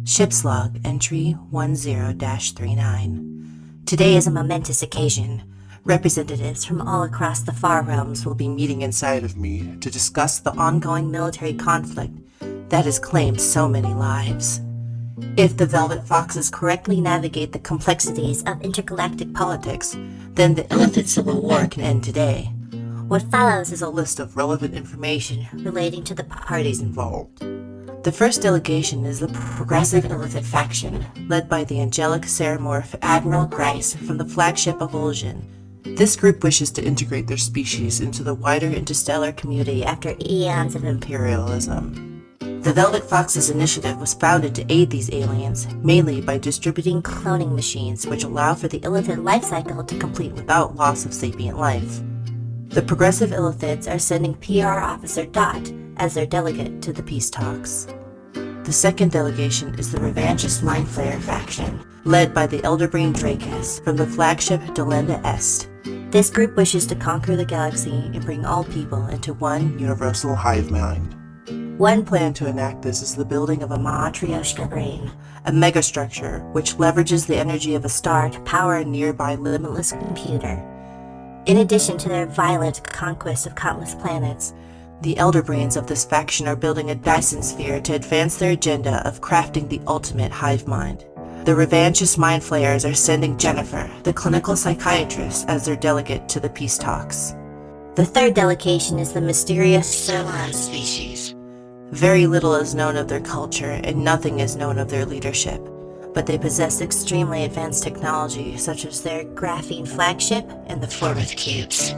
Ship's log entry 10-39. Today is a momentous occasion. Representatives from all across the far realms will be meeting inside of me to discuss the ongoing military conflict that has claimed so many lives. If the Velvet Foxes correctly navigate the complexities of intergalactic politics, then the illithid civil war can end today. What follows is a list of relevant information relating to the parties involved. The first delegation is the Progressive Illithid faction, led by the angelic Ceramorph Admiral Grice from the flagship Evulsion. This group wishes to integrate their species into the wider interstellar community after eons of imperialism. The Velvet Foxes initiative was founded to aid these aliens, mainly by distributing cloning machines which allow for the illithid life cycle to complete without loss of sapient life. The Progressive Illithids are sending PR Officer Dot as their delegate to the peace talks. The second delegation is the revanchist mind flayer faction, led by the Elderbrain Dracus from the flagship Delenda Est. This group wishes to conquer the galaxy and bring all people into one universal hive mind. One plan to enact this is the building of a Matryoshka brain, a megastructure which leverages the energy of a star to power a nearby limitless computer. In addition to their violent conquest of countless planets, the Elderbrains of this faction are building a Dyson sphere to advance their agenda of crafting the ultimate hive mind. The revanchist mind flayers are sending Jennifer, the clinical psychiatrist, as their delegate to the peace talks. The third delegation is the mysterious psurlon species. Very little is known of their culture and nothing is known of their leadership, but they possess extremely advanced technology such as their graphene flagship and the Formith cubes.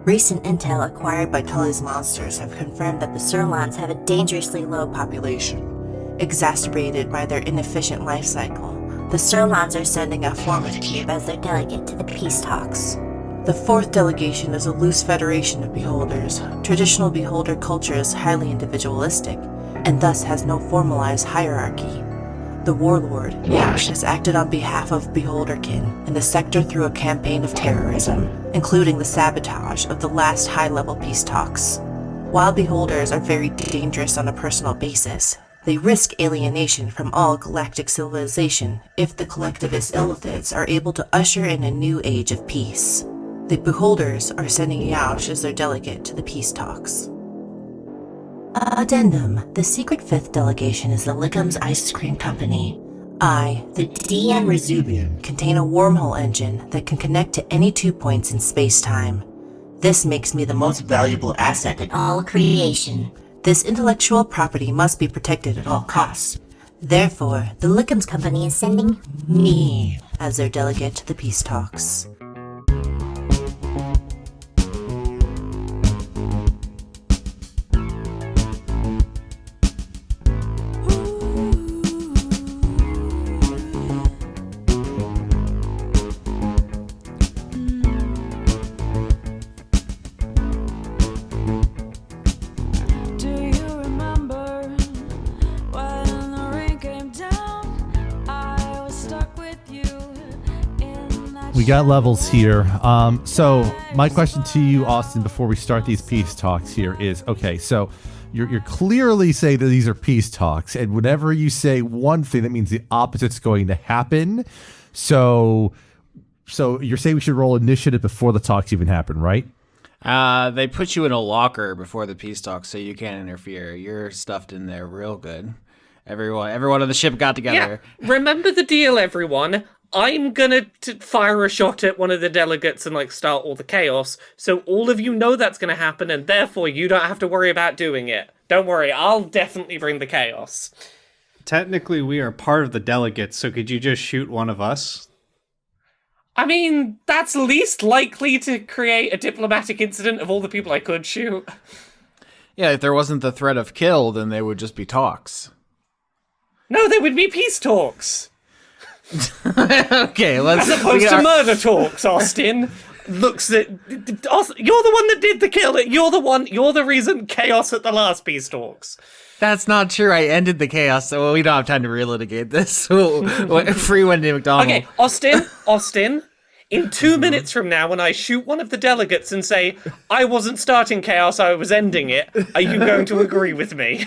Recent intel acquired by Tully's monsters have confirmed that the psurlons have a dangerously low population, exacerbated by their inefficient life cycle. The psurlons are sending a Formith cube as their delegate to the peace talks. The fourth delegation is a loose federation of beholders. Traditional beholder culture is highly individualistic, and thus has no formalized hierarchy. The warlord, Yash, has acted on behalf of Beholderkin in the sector through a campaign of terrorism, including the sabotage of the last high-level peace talks. While Beholders are very dangerous on a personal basis, they risk alienation from all galactic civilization if the collectivist illithids are able to usher in a new age of peace. The Beholders are sending Yash as their delegate to the peace talks. Addendum. The secret fifth delegation is the Lickham's Ice Cream Company. I, the DM Resubian, contain a wormhole engine that can connect to any 2 points in space-time. This makes me the most valuable asset in all creation. This intellectual property must be protected at all costs. Therefore, the Lickham's Company is sending me as their delegate to the peace talks. We got levels here. So my question to you, Austin, before we start these peace talks here is, okay, so you're clearly saying that these are peace talks, and whenever you say one thing, that means the opposite's going to happen. So you're saying we should roll initiative before the talks even happen, right? They put you in a locker before the peace talks, so you can't interfere. You're stuffed in there real good. Everyone on the ship got together. Yeah, remember the deal, everyone. I'm gonna fire a shot at one of the delegates and start all the chaos, so all of you know that's gonna happen, and therefore you don't have to worry about doing it. Don't worry, I'll definitely bring the chaos. Technically, we are part of the delegates, so could you just shoot one of us? I mean, that's least likely to create a diplomatic incident of all the people I could shoot. Yeah, if there wasn't the threat of kill, then they would just be talks. No, they would be peace talks. Okay, let's... As opposed to murder talks, Austin. Looks at... You're the one that did the kill. You're the reason chaos at the last peace talks. That's not true. I ended the chaos, so we don't have time to relitigate this. Free Wendy McDonald. Okay, Austin, In 2 minutes from now, when I shoot one of the delegates and say, I wasn't starting chaos, I was ending it, are you going to agree with me?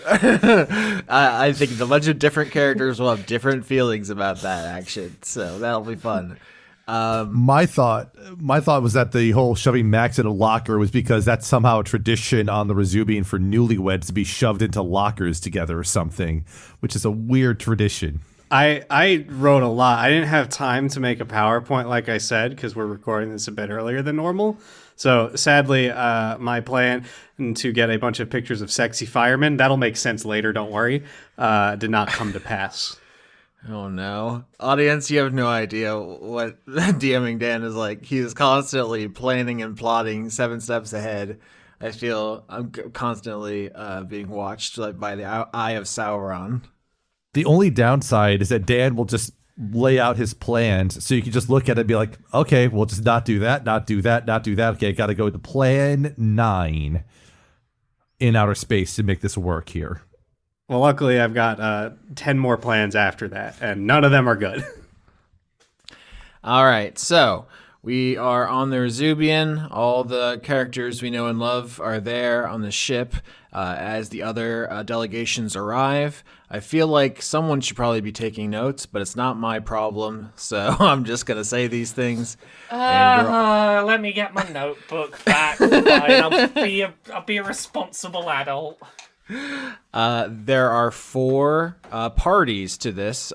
I think a bunch of different characters will have different feelings about that action, so that'll be fun. My thought was that the whole shoving Max in a locker was because that's somehow a tradition on the Resubian for newlyweds to be shoved into lockers together or something, which is a weird tradition. I wrote a lot. I didn't have time to make a PowerPoint, like I said, because we're recording this a bit earlier than normal. So sadly, my plan to get a bunch of pictures of sexy firemen, that'll make sense later, don't worry, did not come to pass. Oh no. Audience, you have no idea what DMing Dan is like. He is constantly planning and plotting 7 steps ahead. I feel I'm constantly being watched like by the eye of Sauron. The only downside is that Dan will just lay out his plans, so you can just look at it and be like, okay, we'll just not do that, not do that, not do that. Okay, got to go to plan 9 in outer space to make this work here. Well, luckily, I've got 10 more plans after that, and none of them are good. All right, so we are on the Resubian. All the characters we know and love are there on the ship as the other delegations arrive. I feel like someone should probably be taking notes, but it's not my problem, so I'm just going to say these things. Let me get my notebook back. Fine, I'll be a responsible adult. There are 4 parties to this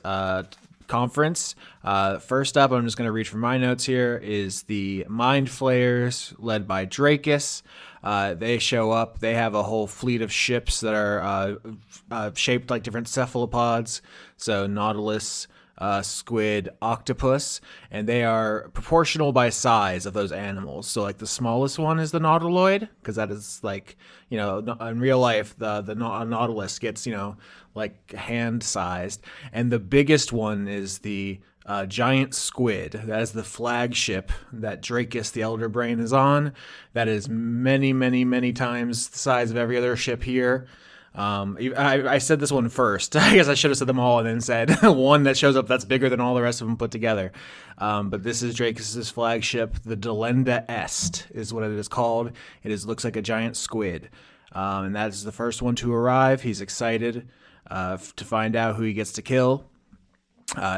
conference. First up, I'm just going to read from my notes here, is the Mind Flayers led by Drakus. They show up. They have a whole fleet of ships that are shaped like different cephalopods. So Nautilus, squid, octopus, and they are proportional by size of those animals. So like the smallest one is the nautiloid, because that is like, you know, in real life the nautilus gets, you know, like hand sized, and the biggest one is the giant squid. That is the flagship that Drakus the Elder Brain is on. That is many, many, many times the size of every other ship here. I said this one first. I guess I should have said them all and then said one that shows up that's bigger than all the rest of them put together. But this is Drakus's flagship. The Delenda Est is what it is called. It looks like a giant squid. And that is the first one to arrive. He's excited to find out who he gets to kill.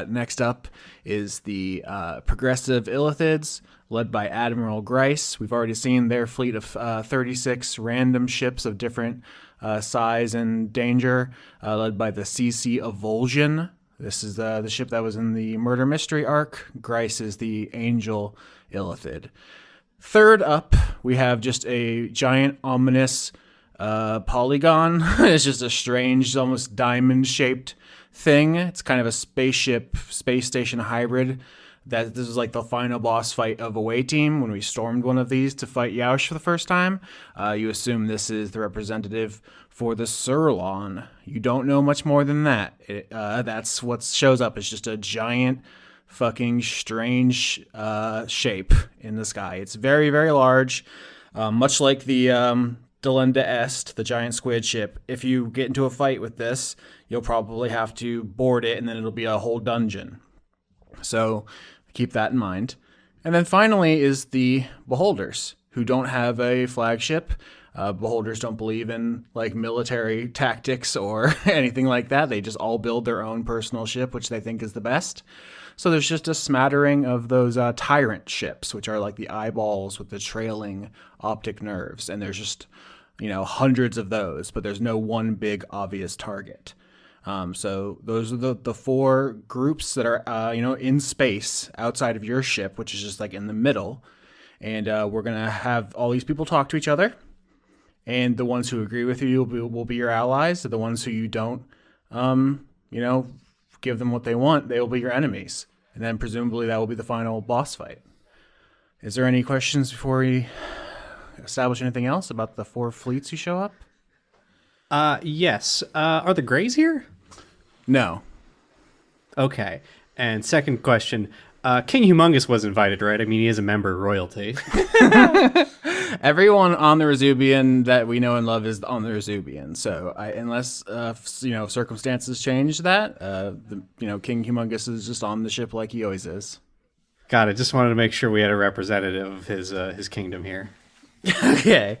Next up is the progressive illithids, led by Admiral Grice. We've already seen their fleet of 36 random ships of different size and danger, led by the CC Avulsion. This is the ship that was in the Murder Mystery arc. Grice is the Angel Illithid. Third up, we have just a giant, ominous polygon. It's just a strange, almost diamond-shaped thing. It's kind of a spaceship, space station hybrid. This is like the final boss fight of Away Team when we stormed one of these to fight Yaush for the first time. You assume this is the representative for the psurlon. You don't know much more than that. That's what shows up. It's just a giant, fucking strange shape in the sky. It's very, very large, much like the Delenda Est, the giant squid ship. If you get into a fight with this, you'll probably have to board it, and then it'll be a whole dungeon. So keep that in mind. And then finally is the Beholders, who don't have a flagship. Beholders don't believe in like military tactics or anything like that. They just all build their own personal ship, which they think is the best. So there's just a smattering of those tyrant ships, which are like the eyeballs with the trailing optic nerves. And there's just, you know, hundreds of those, but there's no one big obvious target. So those are the 4 groups that are, in space outside of your ship, which is just like in the middle. And we're going to have all these people talk to each other. And the ones who agree with you will be your allies. The ones who you don't, give them what they want, they will be your enemies. And then presumably that will be the final boss fight. Is there any questions before we establish anything else about the 4 fleets who show up? Yes. Are the Greys here? No. Okay. And second question, King Humongous was invited, right? I mean, he is a member of royalty. Everyone on the Resubian that we know and love is on the Resubian. So unless, circumstances change that, King Humongous is just on the ship like he always is. Got it. Just wanted to make sure we had a representative of his kingdom here. Okay.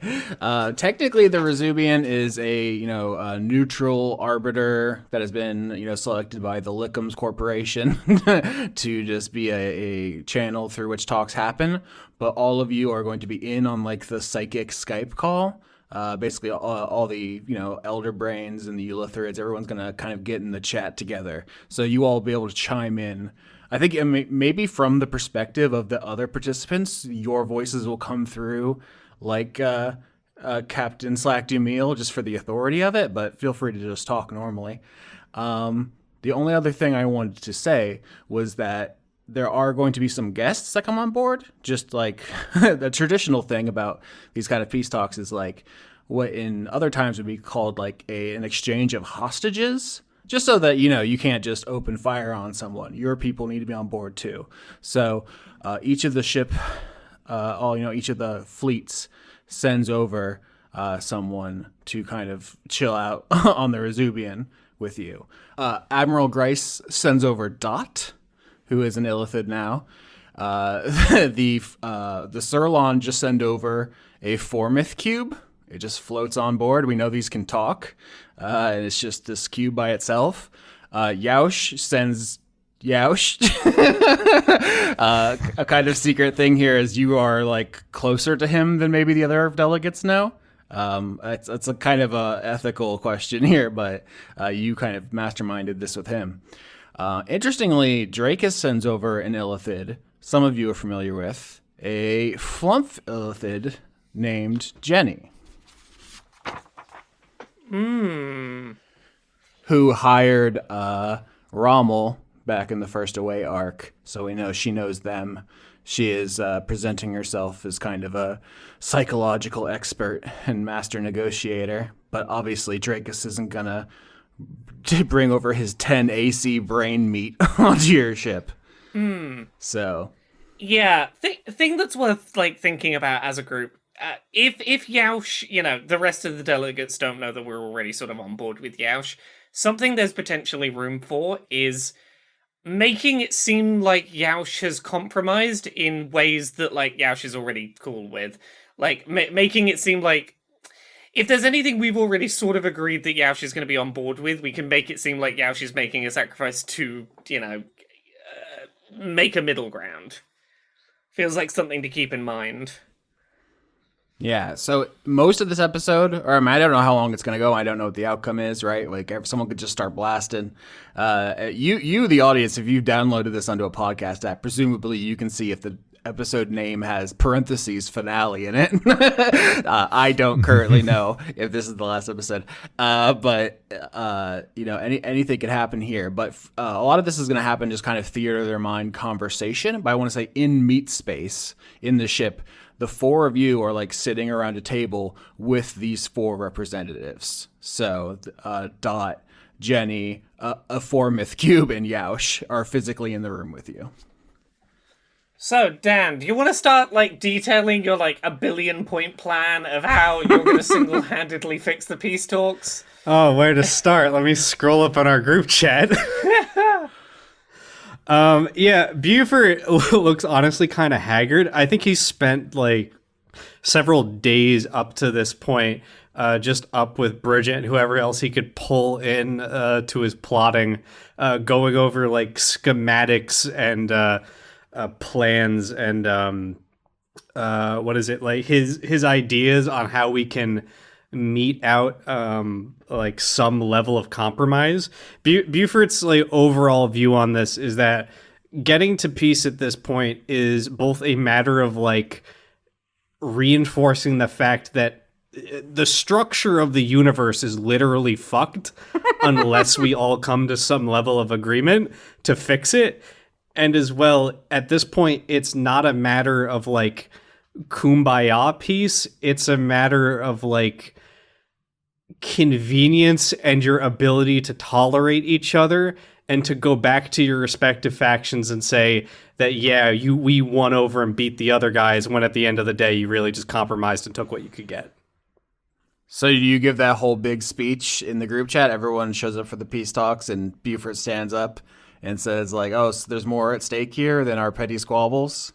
Technically, the Resubian is a neutral arbiter that has been selected by the Lickums Corporation to just be a channel through which talks happen. But all of you are going to be in on like the psychic Skype call. Basically, all the elder brains and the illithids, everyone's gonna kind of get in the chat together. So you all will be able to chime in. I think maybe from the perspective of the other participants, your voices will come through like Captain Slack Dumil, just for the authority of it, but feel free to just talk normally. The only other thing I wanted to say was that there are going to be some guests that come on board, just like the traditional thing about these kind of peace talks is like what in other times would be called like an exchange of hostages. Just so that, you can't just open fire on someone. Your people need to be on board too. So each of the each of the fleets sends over someone to kind of chill out on the Resubian with you. Admiral Grice sends over Dot, who is an illithid now. The psurlon just send over a Formith cube. It just floats on board. We know these can talk. And it's just this cube by itself. Yaush sends Yaush. A kind of secret thing here is you are like closer to him than maybe the other delegates know. It's a kind of a ethical question here, but you kind of masterminded this with him. Interestingly, Dracus sends over an illithid some of you are familiar with, a flump illithid named Jenny. Who hired Rommel back in the First Away arc, so we know she knows them. She is presenting herself as kind of a psychological expert and master negotiator, but obviously Dracus isn't gonna bring over his 10 AC brain meat onto your ship. So, yeah, thing that's worth thinking about as a group. If Yaush, the rest of the delegates don't know that we're already sort of on board with Yaush, something there's potentially room for is making it seem like Yaush has compromised in ways that, Yaush is already cool with. Making it seem like if there's anything we've already sort of agreed that Yaush is going to be on board with, we can make it seem like Yaush is making a sacrifice to, make a middle ground. Feels like something to keep in mind. Yeah, so most of this episode, I don't know how long it's going to go. I don't know what the outcome is, right? Someone could just start blasting. You, the audience, if you've downloaded this onto a podcast app, presumably you can see if the episode name has parentheses finale in it. I don't currently know if this is the last episode. But anything could happen here. But a lot of this is going to happen just kind of theater of their mind conversation. But I want to say in meat space, in the ship, the four of you are sitting around a table with these four representatives. So Dot, Jenny, a Formith Cube, and Yaush are physically in the room with you. So, Dan, do you want to start, detailing your, a billion-point plan of how you're going to single-handedly fix the peace talks? Oh, where to start? Let me scroll up on our group chat. Yeah, Beaufort looks honestly kind of haggard. I think he's spent, several days up to this point just up with Bridget and whoever else he could pull in to his plotting, going over, schematics and plans and what is it, his ideas on how we can mete out some level of compromise. Beaufort's overall view on this is that getting to peace at this point is both a matter of reinforcing the fact that the structure of the universe is literally fucked unless we all come to some level of agreement to fix it. And as well, at this point, it's not a matter of kumbaya peace. It's a matter of convenience and your ability to tolerate each other and to go back to your respective factions and say that, yeah, we won over and beat the other guys when at the end of the day you really just compromised and took what you could get. So you give that whole big speech in the group chat, everyone shows up for the peace talks, and Beaufort stands up and says like, "Oh, so there's more at stake here than our petty squabbles."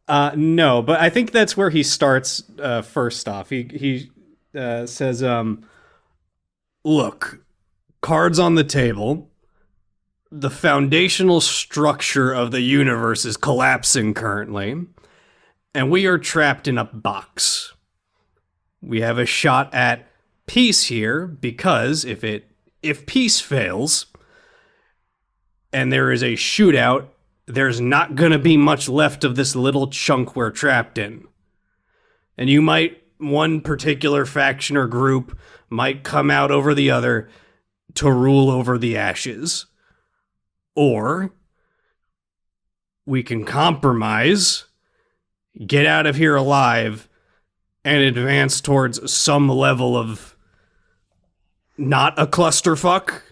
No, but I think that's where he starts first off. He says, look, cards on the table. The foundational structure of the universe is collapsing currently, and we are trapped in a box. We have a shot at peace here because if peace fails and there is a shootout, there's not going to be much left of this little chunk we're trapped in. And one particular faction or group might come out over the other to rule over the ashes. Or we can compromise, get out of here alive, and advance towards some level of not a clusterfuck.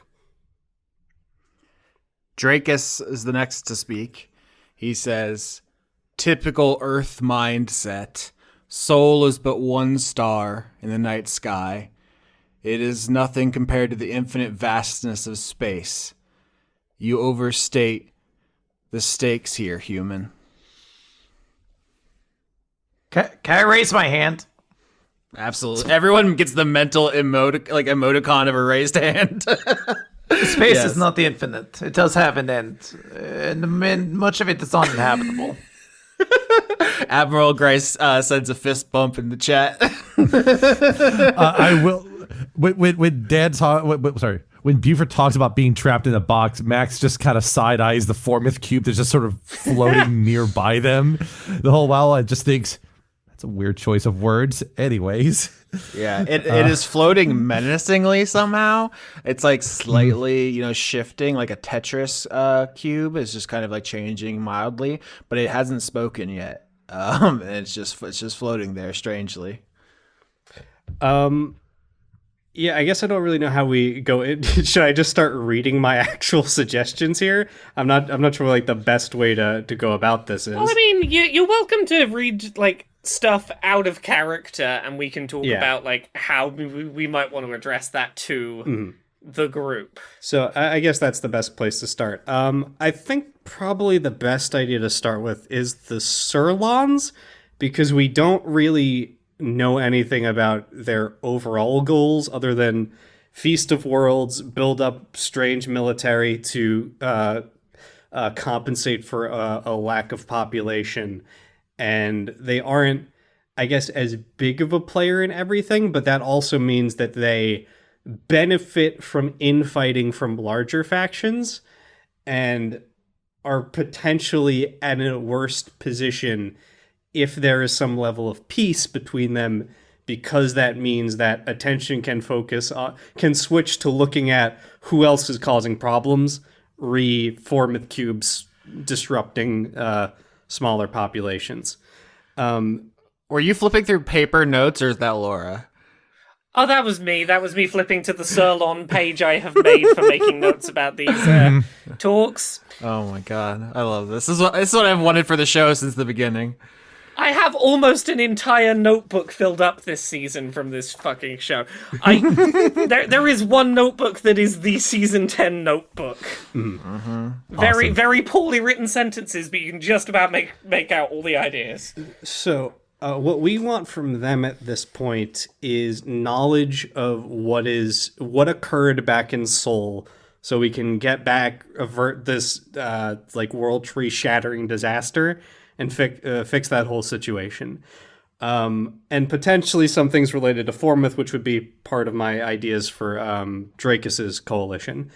Dracus is the next to speak. He says, "Typical Earth mindset. Soul is but one star in the night sky. It is nothing compared to the infinite vastness of space. You overstate the stakes here, human." Can I raise my hand? Absolutely. Everyone gets the mental emoticon of a raised hand. Space is not the infinite. It does have an end. And much of it is uninhabitable. Admiral Grice sends a fist bump in the chat. I will. When Beaufort talks about being trapped in a box, Max just kind of side eyes the Formith cube that's just sort of floating nearby them the whole while. I just thinks that's a weird choice of words. Anyways. Yeah, it is floating menacingly somehow. It's like slightly, shifting like a Tetris cube. It's just kind of like changing mildly, but it hasn't spoken yet. And it's just floating there strangely. Yeah, I guess I don't really know how we go in. Should I just start reading my actual suggestions here? I'm not sure like the best way to go about this is. Well, I mean, you're welcome to read like stuff out of character, and we can talk about like how we might want to address that to the group. So I guess that's the best place to start. I think probably the best idea to start with is the psurlons, because we don't really know anything about their overall goals other than Feast of Worlds, build up strange military to compensate for a lack of population. And they aren't, I guess, as big of a player in everything, but that also means that they benefit from infighting from larger factions and are potentially at a worse position if there is some level of peace between them, because that means that attention can switch to looking at who else is causing problems, Formith cubes disrupting smaller populations. Were you flipping through paper notes, or is that Laura? Oh, that was me. That was me flipping to the psurlon page I have made for making notes about these talks. Oh my god, I love this. This is what I've wanted for the show since the beginning. I have almost an entire notebook filled up this season from this fucking show. There is one notebook that is the season 10 notebook. Very, very poorly written sentences, but you can just about make out all the ideas. So what we want from them at this point is knowledge of what occurred back in Seoul, so we can avert this world tree shattering disaster and fix that whole situation. And potentially some things related to Formith, which would be part of my ideas for Dracus's coalition.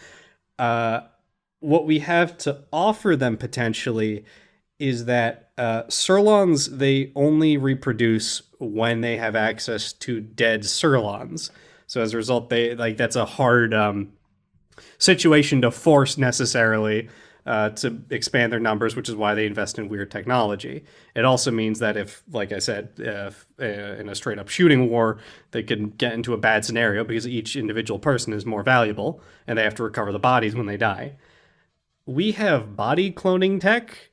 What we have to offer them potentially is that psurlons, they only reproduce when they have access to dead psurlons. So as a result, that's a hard situation to force necessarily to expand their numbers, which is why they invest in weird technology. It also means that if, like I said, in a straight up shooting war, they can get into a bad scenario because each individual person is more valuable and they have to recover the bodies when they die. We have body cloning tech.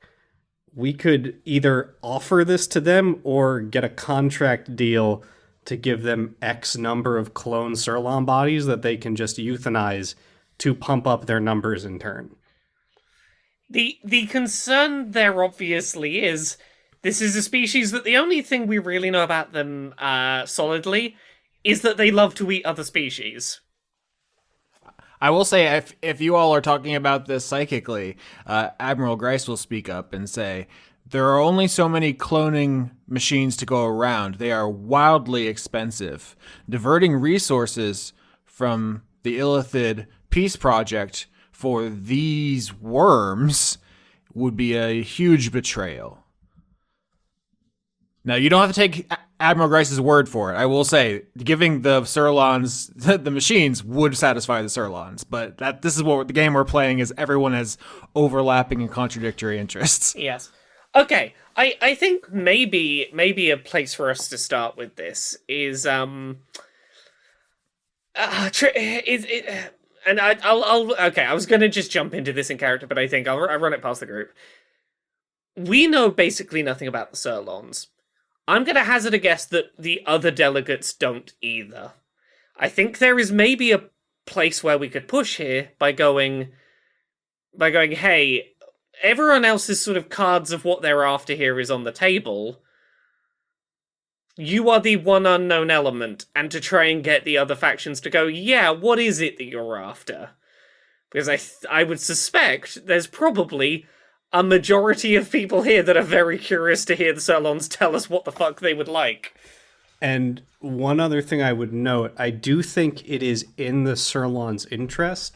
We could either offer this to them or get a contract deal to give them X number of clone psurlon bodies that they can just euthanize to pump up their numbers in turn. The concern there obviously is this is a species that the only thing we really know about them solidly is that they love to eat other species. I will say, if you all are talking about this psychically, Admiral Grice will speak up and say, there are only so many cloning machines to go around. They are wildly expensive. Diverting resources from the illithid peace project for these worms would be a huge betrayal. Now, you don't have to take Admiral Grice's word for it. I will say, giving the psurlons, the machines, would satisfy the psurlons. But this is what the game we're playing is. Everyone has overlapping and contradictory interests. Yes. Okay. I think maybe a place for us to start with this is and I'll okay. I was gonna just jump into this in character, but I think I'll run it past the group. We know basically nothing about the psurlons. I'm going to hazard a guess that the other delegates don't either. I think there is maybe a place where we could push here by going, hey, everyone else's sort of cards of what they're after here is on the table. You are the one unknown element, and to try and get the other factions to go, yeah, what is it that you're after? Because I would suspect there's probably a majority of people here that are very curious to hear the psurlons tell us what the fuck they would like. And one other thing I would note, I do think it is in the psurlons' interest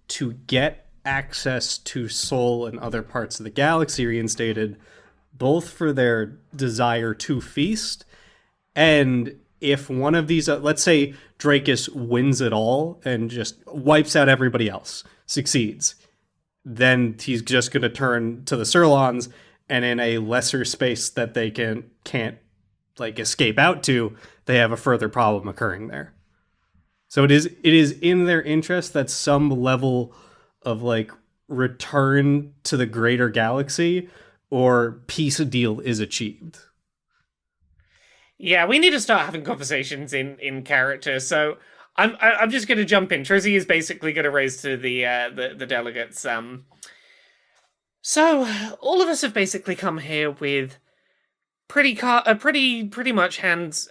to get access to Sol and other parts of the galaxy reinstated, both for their desire to feast, and if one of these, let's say Drakus wins it all and just wipes out everybody else, succeeds, then he's just going to turn to the psurlons, and in a lesser space that they can't like escape out to, they have a further problem occurring there. So it is in their interest that some level of like return to the greater galaxy or peace deal is achieved. Yeah, we need to start having conversations in character. So I'm just going to jump in. Trizzy is basically going to raise to the delegates. So all of us have basically come here with pretty much hands,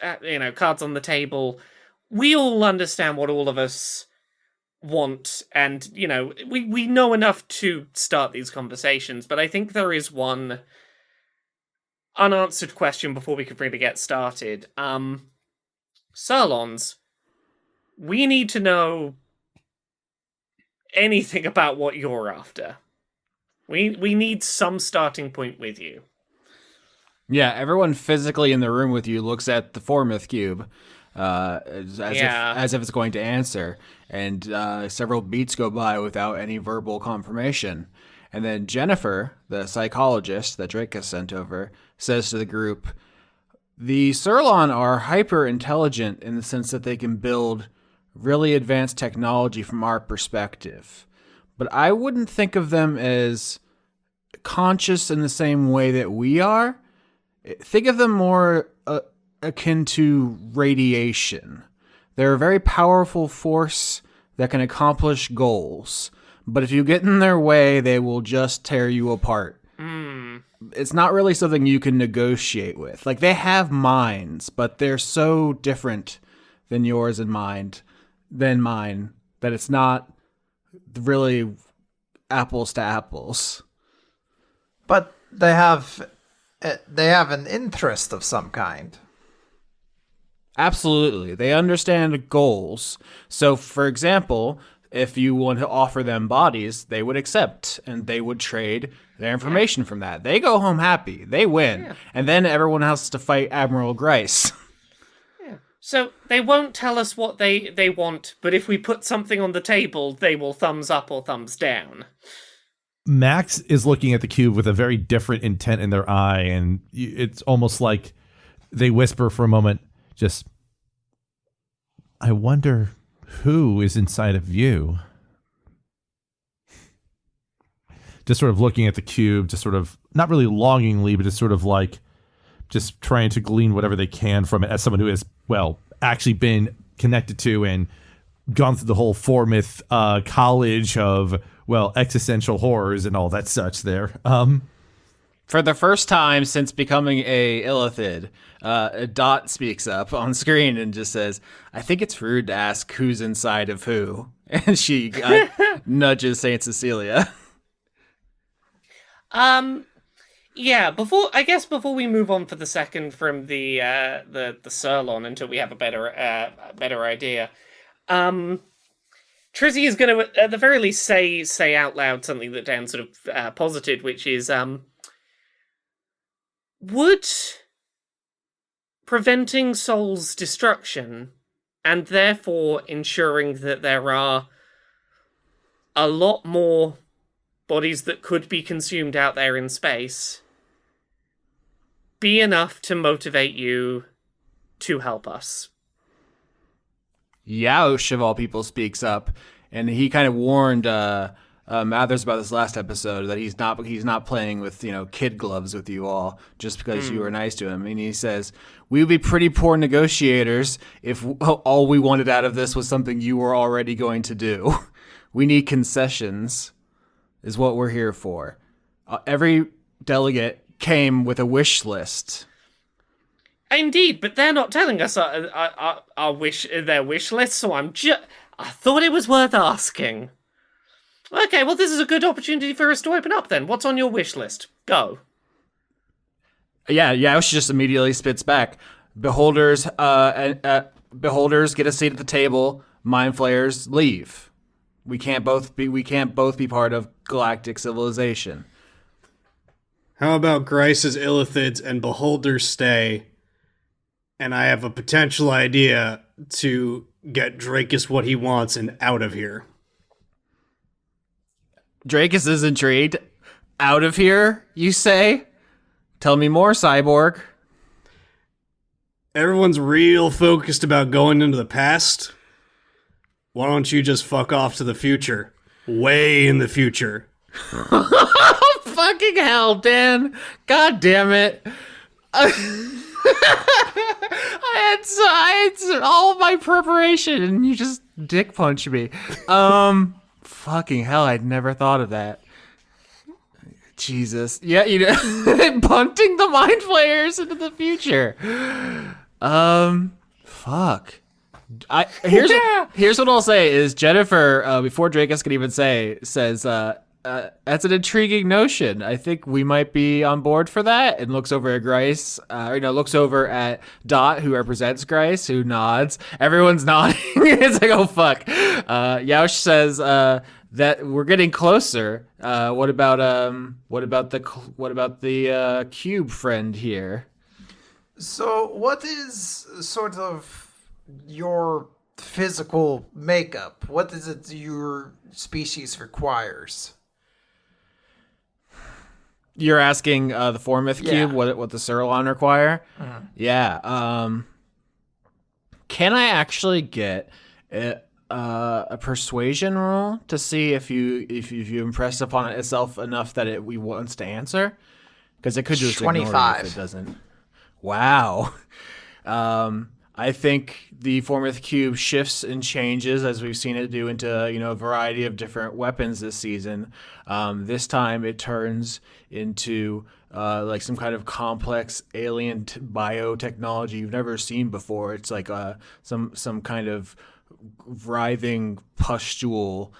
cards on the table. We all understand what all of us want, and we know enough to start these conversations. But I think there is one unanswered question before we could really get started. Psurlons, we need to know anything about what you're after. We need some starting point with you. Yeah, everyone physically in the room with you looks at the Formith cube as if it's going to answer, and several beats go by without any verbal confirmation. And then Jennifer, the psychologist that Drake has sent over, says to the group, the psurlon are hyper-intelligent in the sense that they can build really advanced technology from our perspective. But I wouldn't think of them as conscious in the same way that we are. Think of them more akin to radiation. They're a very powerful force that can accomplish goals. But if you get in their way, they will just tear you apart. It's not really something you can negotiate with. Like, they have minds, but they're so different than yours and mine that it's not really apples to apples. But they have an interest of some kind. Absolutely. They understand goals. So, for example, if you want to offer them bodies, they would accept, and they would trade their information from that. They go home happy. They win. Yeah. And then everyone has to fight Admiral Grice. Yeah. So they won't tell us what they want, but if we put something on the table, they will thumbs up or thumbs down. Max is looking at the cube with a very different intent in their eye, and it's almost like they whisper for a moment, just, I wonder who is inside of you? Just sort of looking at the cube, just sort of, not really longingly, but just sort of like, just trying to glean whatever they can from it as someone who has, well, actually been connected to and gone through the whole Formith college of well, existential horrors and all that such there. For the first time since becoming a illithid, Dot speaks up on screen and just says, I think it's rude to ask who's inside of who. And she nudges Saint Cecilia. Yeah, before we move on for the second from the psurlon until we have a better idea, Trizzy is going to at the very least say out loud something that Dan sort of posited, which is would preventing Soul's destruction and therefore ensuring that there are a lot more bodies that could be consumed out there in space be enough to motivate you to help us? Yaush, of all people, speaks up, and he kind of warned Mathers about this last episode that he's not playing with kid gloves with you all just because you were nice to him. And he says we would be pretty poor negotiators if all we wanted out of this was something you were already going to do. We need concessions, is what we're here for. Every delegate came with a wish list. Indeed, but they're not telling us their wish list, so I thought it was worth asking. Okay, well, this is a good opportunity for us to open up then. What's on your wish list? Go. Yeah, she just immediately spits back. Beholders get a seat at the table. Mind flayers leave. We can't both be part of galactic civilization. How about Grice's illithids and beholders stay? And I have a potential idea to get Drakus what he wants and out of here. Drakus is intrigued. Out of here, you say? Tell me more, Cyborg. Everyone's real focused about going into the past. Why don't you just fuck off to the future? Way in the future. Fucking hell, Dan. God damn it. I had all of my preparation and you just dick punch me. Fucking hell, I'd never thought of that. Jesus. Yeah, punting the mind flayers into the future. Fuck. Here's what I'll say is Jennifer, before Drakus can even says, that's an intriguing notion. I think we might be on board for that. And looks over at Grice, looks over at Dot, who represents Grice, who nods. Everyone's nodding. It's like, oh fuck. Yaush says that we're getting closer. What about the cube friend here? So, what is sort of your physical makeup? What is it your species requires? You're asking the Formith cube what the psurlon require? Mm-hmm. Yeah. Can I actually get a persuasion roll to see if you impress upon itself enough that it wants to answer? Because it could just 25 ignore it if it doesn't. Wow. I think the Formith cube shifts and changes as we've seen it do into a variety of different weapons this season. This time it turns into like some kind of complex alien biotechnology you've never seen before. It's like some kind of writhing pustule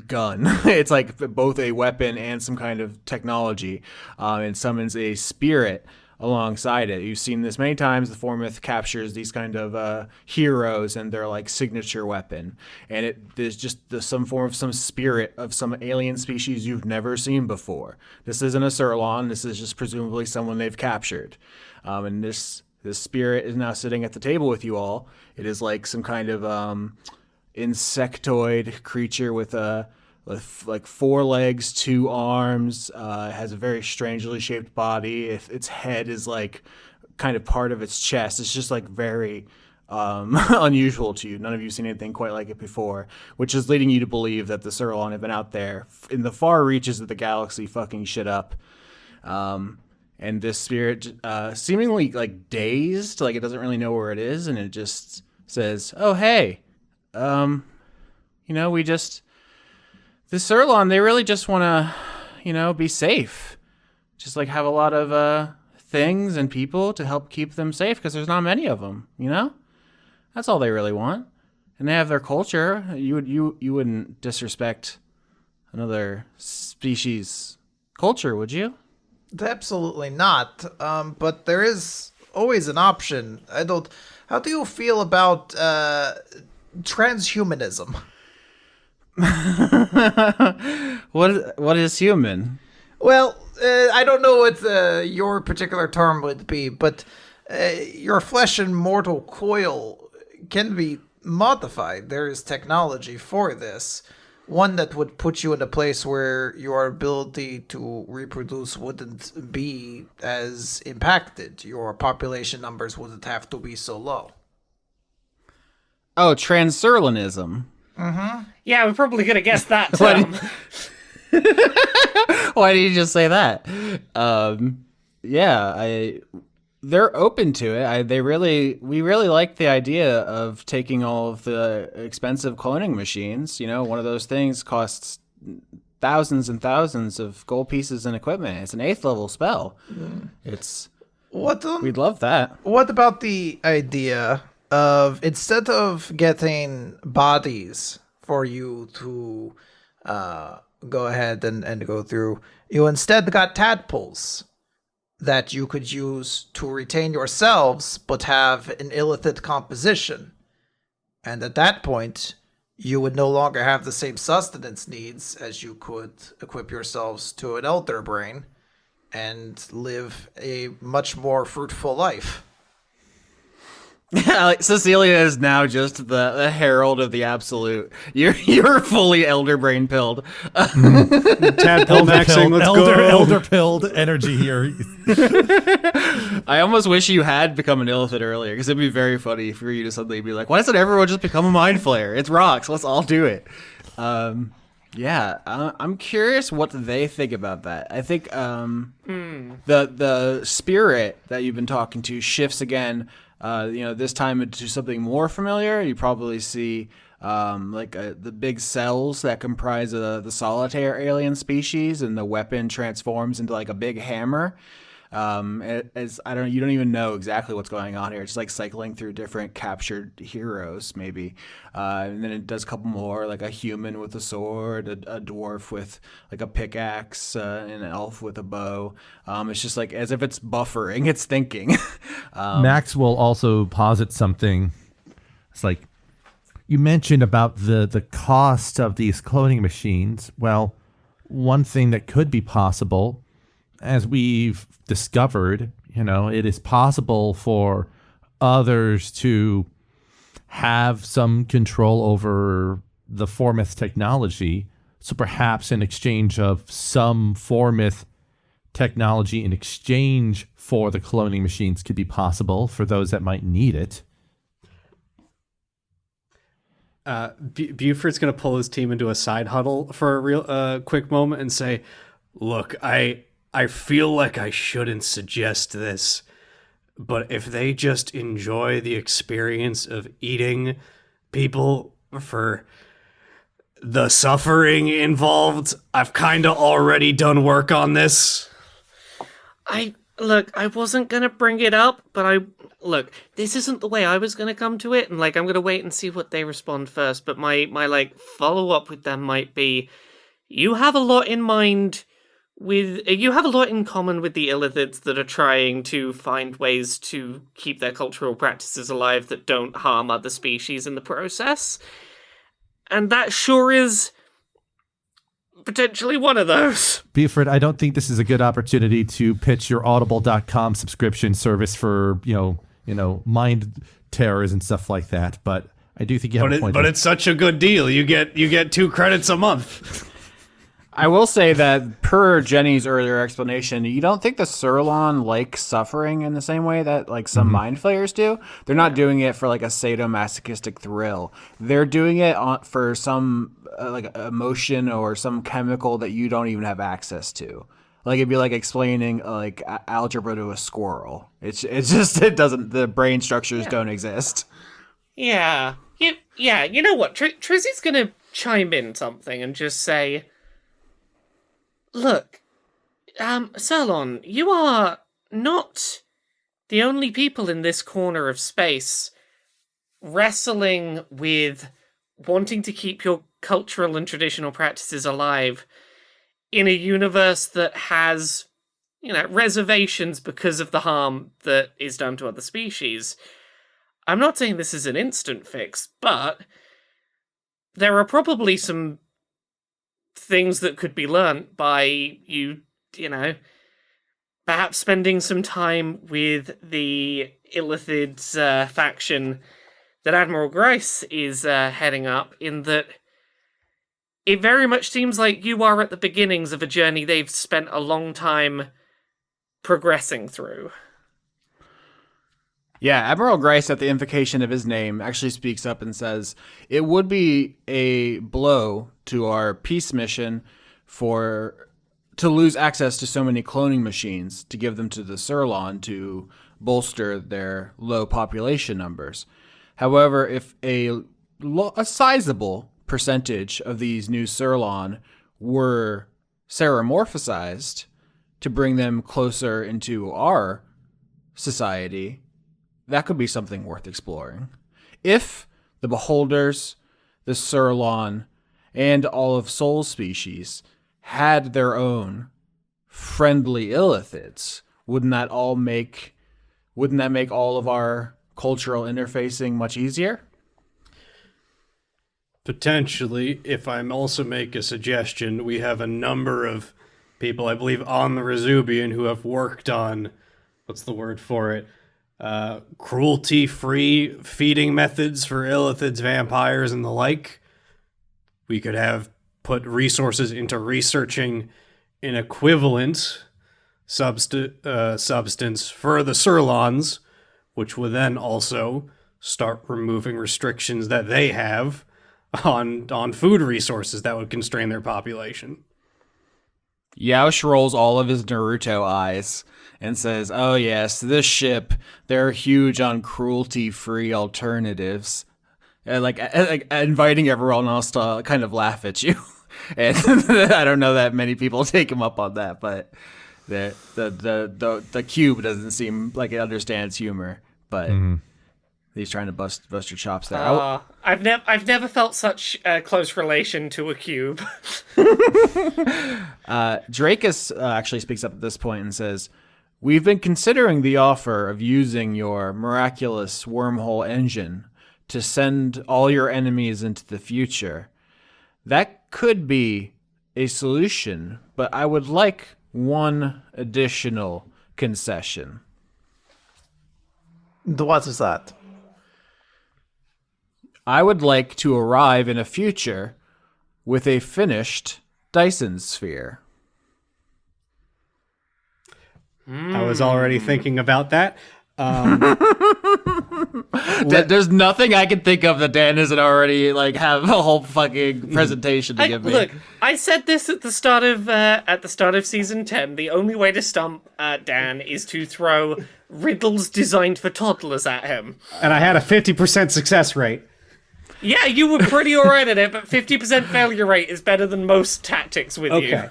gun. It's like both a weapon and some kind of technology, and summons a spirit alongside it. You've seen this many times. The Formith captures these kind of heroes and their like signature weapon, and there's just some form of some spirit of some alien species you've never seen before. This isn't a psurlon. This is just presumably someone they've captured, and this spirit is now sitting at the table with you all. It is like some kind of insectoid creature with like 4 legs, 2 arms, has a very strangely shaped body. If its head is like kind of part of its chest, it's just like very unusual to you. None of you have seen anything quite like it before, which is leading you to believe that the psurlon have been out there in the far reaches of the galaxy fucking shit up. And this spirit seemingly like dazed, like it doesn't really know where it is, and it just says, oh hey, The psurlon, they really just want to, be safe. Just like have a lot of things and people to help keep them safe because there's not many of them, That's all they really want. And they have their culture. You wouldn't disrespect another species' culture, would you? Absolutely not. But there is always an option. How do you feel about transhumanism? What is human? Well, I don't know what your particular term would be, but your flesh and mortal coil can be modified. There is technology for this. One that would put you in a place where your ability to reproduce wouldn't be as impacted. Your population numbers wouldn't have to be so low. Oh, transurlanism. Yeah, we're probably gonna guess that term. Why did you just say that? They're open to it. We really like the idea of taking all of the expensive cloning machines. One of those things costs thousands and thousands of gold pieces and equipment. It's an 8th level spell. We'd love that. What about the idea of, instead of getting bodies for you to go ahead and go through, you instead got tadpoles that you could use to retain yourselves, but have an illithid composition. And at that point, you would no longer have the same sustenance needs as you could equip yourselves to an elder brain and live a much more fruitful life. Cecilia is now just the herald of the absolute. You're fully elder brain pilled. Tadpole maxing, let's go. Elder pilled energy here. I almost wish you had become an illithid earlier, because it'd be very funny for you to suddenly be like, why doesn't everyone just become a mind flayer? It's rocks. Let's all do it. I'm curious what they think about that. I think the spirit that you've been talking to shifts again. This time into something more familiar. You probably see the big cells that comprise the solitaire alien species, and the weapon transforms into like a big hammer. You don't even know exactly what's going on here. It's just like cycling through different captured heroes, maybe, and then it does a couple more, like a human with a sword, a dwarf with like a pickaxe, an elf with a bow. It's just like as if it's buffering, it's thinking. Max will also posit something. It's like, you mentioned about the cost of these cloning machines. Well, one thing that could be possible, as we've discovered, it is possible for others to have some control over the Formith technology. So perhaps in exchange of some Formith technology in exchange for the cloning machines could be possible for those that might need it. Beaufort's going to pull his team into a side huddle for a real quick moment and say, look, I feel like I shouldn't suggest this, but if they just enjoy the experience of eating people for the suffering involved, I've kind of already done work on this. I wasn't going to bring it up, but this isn't the way I was going to come to it, and I'm going to wait and see what they respond first, but my follow-up with them might be, you have a lot in common with the illithids that are trying to find ways to keep their cultural practices alive that don't harm other species in the process. And that sure is potentially one of those. Beaufort, I don't think this is a good opportunity to pitch your audible.com subscription service for, mind terrors and stuff like that, but I do think you have a point. But it's such a good deal. You get 2 credits a month. I will say that per Jenny's earlier explanation, you don't think the psurlon like suffering in the same way that some mind flayers do. They're not doing it for a sadomasochistic thrill. They're doing it for some emotion or some chemical that you don't even have access to. It'd be like explaining algebra to a squirrel. It's just the brain structures don't exist. Yeah. You know what? Trizzy's gonna chime in something and just say, look, Psurlon, you are not the only people in this corner of space wrestling with wanting to keep your cultural and traditional practices alive in a universe that has, reservations because of the harm that is done to other species. I'm not saying this is an instant fix, but there are probably some things that could be learnt by you, perhaps spending some time with the illithids faction that Admiral Grice is heading up, in that it very much seems like you are at the beginnings of a journey they've spent a long time progressing through. Yeah, Admiral Grice, at the invocation of his name, actually speaks up and says, it would be a blow to our peace mission to lose access to so many cloning machines, to give them to the psurlon to bolster their low population numbers. However, if a sizable percentage of these new psurlon were seramorphized to bring them closer into our society, that could be something worth exploring. If the beholders, the psurlon, and all of Sol's species had their own friendly illithids, wouldn't that make all of our cultural interfacing much easier? Potentially. If I'm also make a suggestion, we have a number of people, I believe, on the Resubian who have worked on, what's the word for it? Cruelty-free feeding methods for illithids, vampires, and the like. We could have put resources into researching an equivalent substance for the psurlons, which would then also start removing restrictions that they have on food resources that would constrain their population. Yaush rolls all of his Naruto eyes and says, oh yes, this ship, they're huge on cruelty-free alternatives. Like inviting everyone else to kind of laugh at you. And I don't know that many people take him up on that, but the cube doesn't seem like it understands humor, but he's trying to bust your chops there. I've never felt such a close relation to a cube. Drakus actually speaks up at this point and says, we've been considering the offer of using your miraculous wormhole engine to send all your enemies into the future. That could be a solution, but I would like one additional concession. What is that? I would like to arrive in a future with a finished Dyson sphere. I was already thinking about that. There's nothing I can think of that Dan doesn't already have a whole fucking presentation to give me. Look, I said this at the start of season 10. The only way to stump Dan is to throw riddles designed for toddlers at him. And I had a 50% success rate. Yeah, you were pretty alright at it, but 50% failure rate is better than most tactics with you. Okay.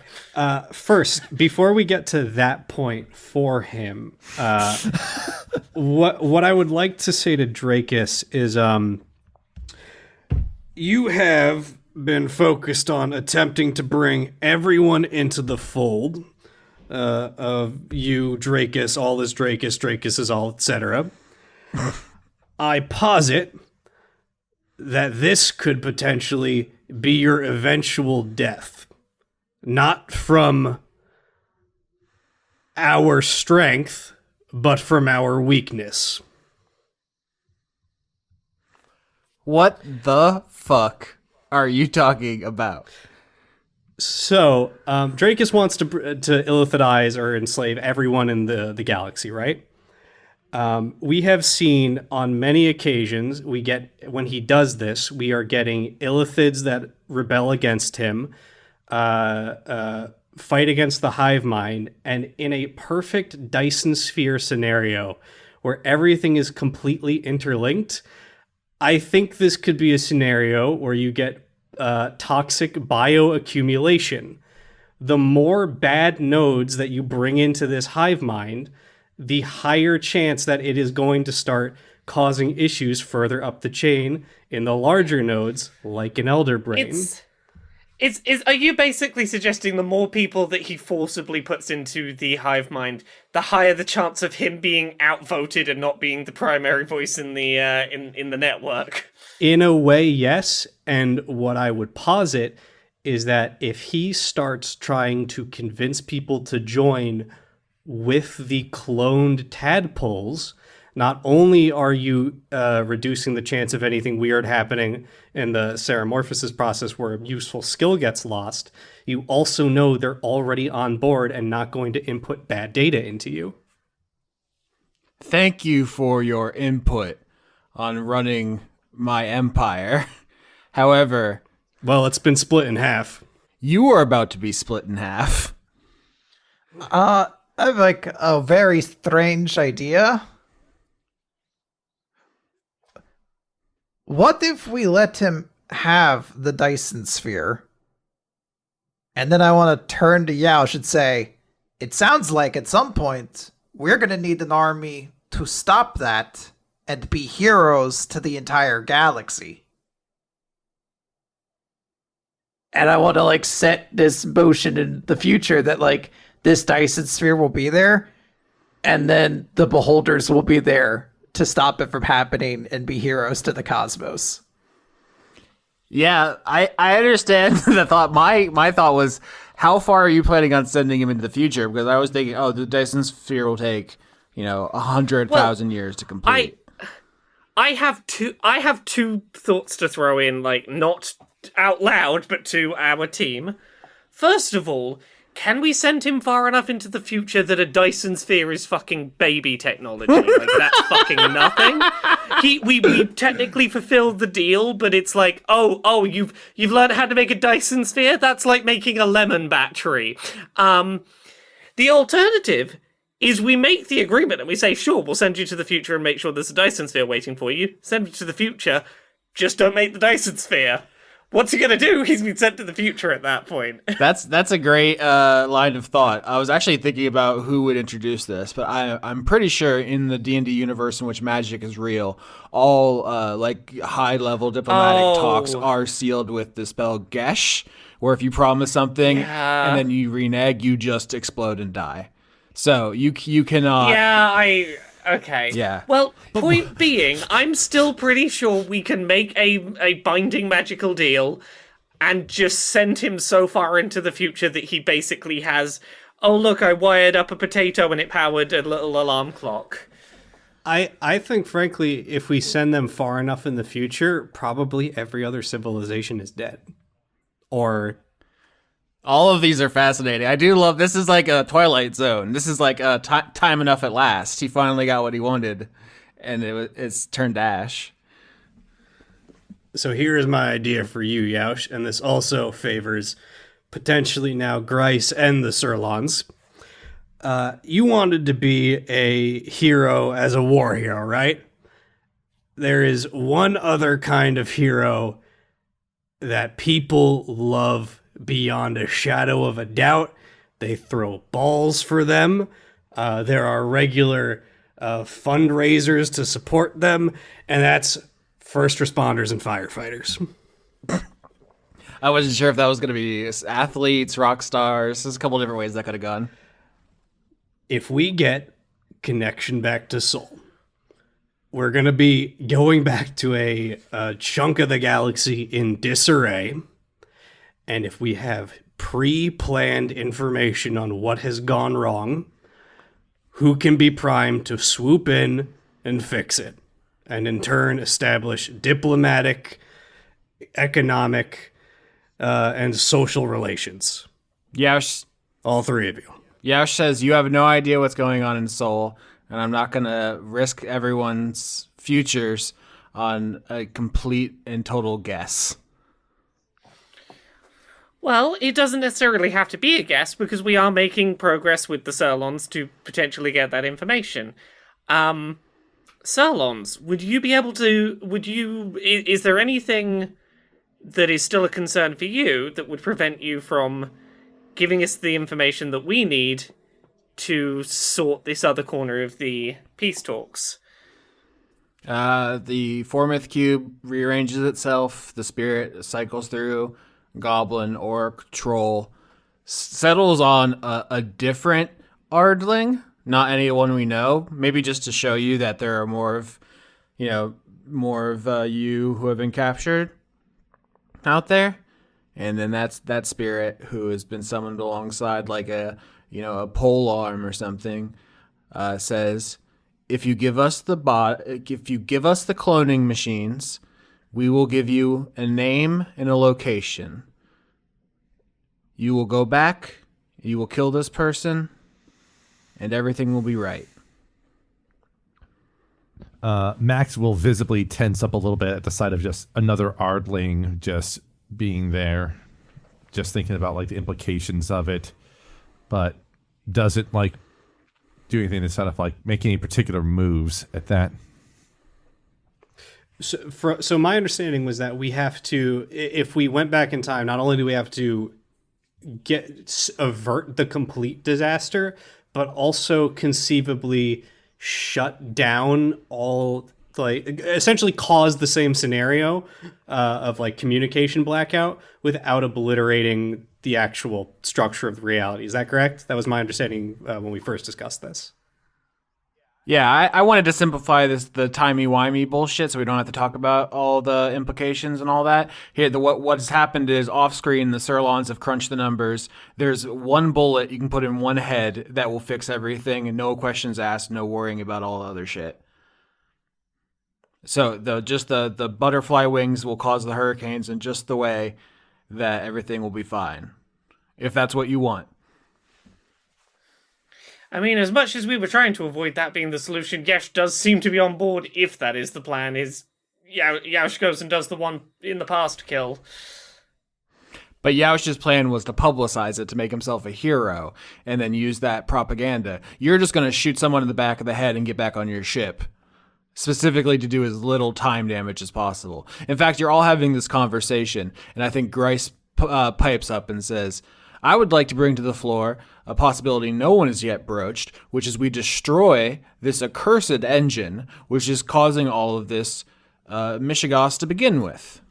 First, before we get to that point for him, what I would like to say to Drakus is, you have been focused on attempting to bring everyone into the fold of you, Drakus, all is Drakus, Drakus is all, etc. I posit that this could potentially be your eventual death. Not from our strength, but from our weakness. What the fuck are you talking about? So, Drakus wants to illithidize or enslave everyone in the galaxy, right? We have seen on many occasions, when he does this, we are getting illithids that rebel against him, fight against the hive mind, and in a perfect Dyson sphere scenario where everything is completely interlinked, I think this could be a scenario where you get toxic bioaccumulation. The more bad nodes that you bring into this hive mind, the higher chance that it is going to start causing issues further up the chain in the larger nodes, like an elder brain. Are you basically suggesting the more people that he forcibly puts into the hive mind, the higher the chance of him being outvoted and not being the primary voice in the in the network? In a way, yes. And what I would posit is that if he starts trying to convince people to join with the cloned tadpoles, not only are you reducing the chance of anything weird happening in the seromorphosis process where a useful skill gets lost, you also know they're already on board and not going to input bad data into you. Thank you for your input on running my empire. However, well, it's been split in half. You are about to be split in half. I have like a very strange idea. What if we let him have the Dyson sphere? And then I want to turn to Yaush and say, it sounds like at some point we're going to need an army to stop that and be heroes to the entire galaxy. And I want to like set this motion in the future that like this Dyson sphere will be there and then the beholders will be there to stop it from happening and be heroes to the cosmos. Yeah, I understand the thought. My thought was, how far are you planning on sending him into the future? Because I was thinking, oh, the Dyson sphere will take, 100,000 years to complete. I have two thoughts to throw in, like not out loud, but to our team. First of all, can we send him far enough into the future that a Dyson sphere is fucking baby technology? Like, that's fucking nothing. We technically fulfilled the deal, but it's like, you've learned how to make a Dyson sphere? That's like making a lemon battery. The alternative is we make the agreement and we say, sure, we'll send you to the future and make sure there's a Dyson sphere waiting for you. Send you to the future, just don't make the Dyson sphere. What's he gonna do? He's been sent to the future at that point. That's a great line of thought. I was actually thinking about who would introduce this, but I'm pretty sure in the D&D universe in which magic is real, all high-level diplomatic talks are sealed with the spell Gesh, where if you promise something and then you renege, you just explode and die. So you cannot. Yeah, Okay. Yeah. Well, point being, I'm still pretty sure we can make a binding magical deal and just send him so far into the future that he basically has, oh, look, I wired up a potato and it powered a little alarm clock. I think, frankly, if we send them far enough in the future, probably every other civilization is dead. Or... all of these are fascinating. I do love, this is like a Twilight Zone. This is like time enough at last. He finally got what he wanted, and it's turned to ash. So here is my idea for you, Yaush, and this also favors potentially now Grice and the Psurlons. You wanted to be a hero as a war hero, right? There is one other kind of hero that people love beyond a shadow of a doubt. They throw balls for them. There are regular fundraisers to support them, and that's first responders and firefighters. I wasn't sure if that was going to be athletes, rock stars. There's a couple different ways that could have gone. If we get connection back to Sol, we're going to be going back to a chunk of the galaxy in disarray. And if we have pre-planned information on what has gone wrong, who can be primed to swoop in and fix it? And in turn, establish diplomatic, economic, and social relations. Yaush. All three of you. Yaush says, you have no idea what's going on in Seoul, and I'm not going to risk everyone's futures on a complete and total guess. Well, it doesn't necessarily have to be a guess, because we are making progress with the Psurlons to potentially get that information. Psurlons, would you be able to... is there anything that is still a concern for you that would prevent you from giving us the information that we need to sort this other corner of the peace talks? The four-myth cube rearranges itself. The spirit cycles through. Goblin, orc, troll. Settles on a different Ardling. Not anyone we know. Maybe just to show you that there are more of you who have been captured out there. And then that's that spirit who has been summoned alongside like a pole arm or something, says, if you give us the cloning machines, we will give you a name and a location. You will go back, you will kill this person, and everything will be right. Max will visibly tense up a little bit at the sight of just another Ardling just being there, just thinking about like the implications of it, but doesn't like do anything to set up like make any particular moves at that. So my understanding was that we have to, if we went back in time, not only do we have to avert the complete disaster, but also conceivably shut down all, like essentially cause the same scenario of like communication blackout without obliterating the actual structure of the reality. Is that correct? That was my understanding when we first discussed this. Yeah, I wanted to simplify the timey-wimey bullshit so we don't have to talk about all the implications and all that. Here, what's happened is off-screen, the psurlons have crunched the numbers. There's one bullet you can put in one head that will fix everything, and no questions asked, no worrying about all the other shit. So the butterfly wings will cause the hurricanes in just the way that everything will be fine, if that's what you want. I mean, as much as we were trying to avoid that being the solution, Yesh does seem to be on board if that is the plan, Yaush goes and does the one in the past kill. But Yaush's plan was to publicize it to make himself a hero and then use that propaganda. You're just going to shoot someone in the back of the head and get back on your ship, specifically to do as little time damage as possible. In fact, you're all having this conversation, and I think Grice pipes up and says, I would like to bring to the floor a possibility no one has yet broached, which is we destroy this accursed engine, which is causing all of this mishigas to begin with.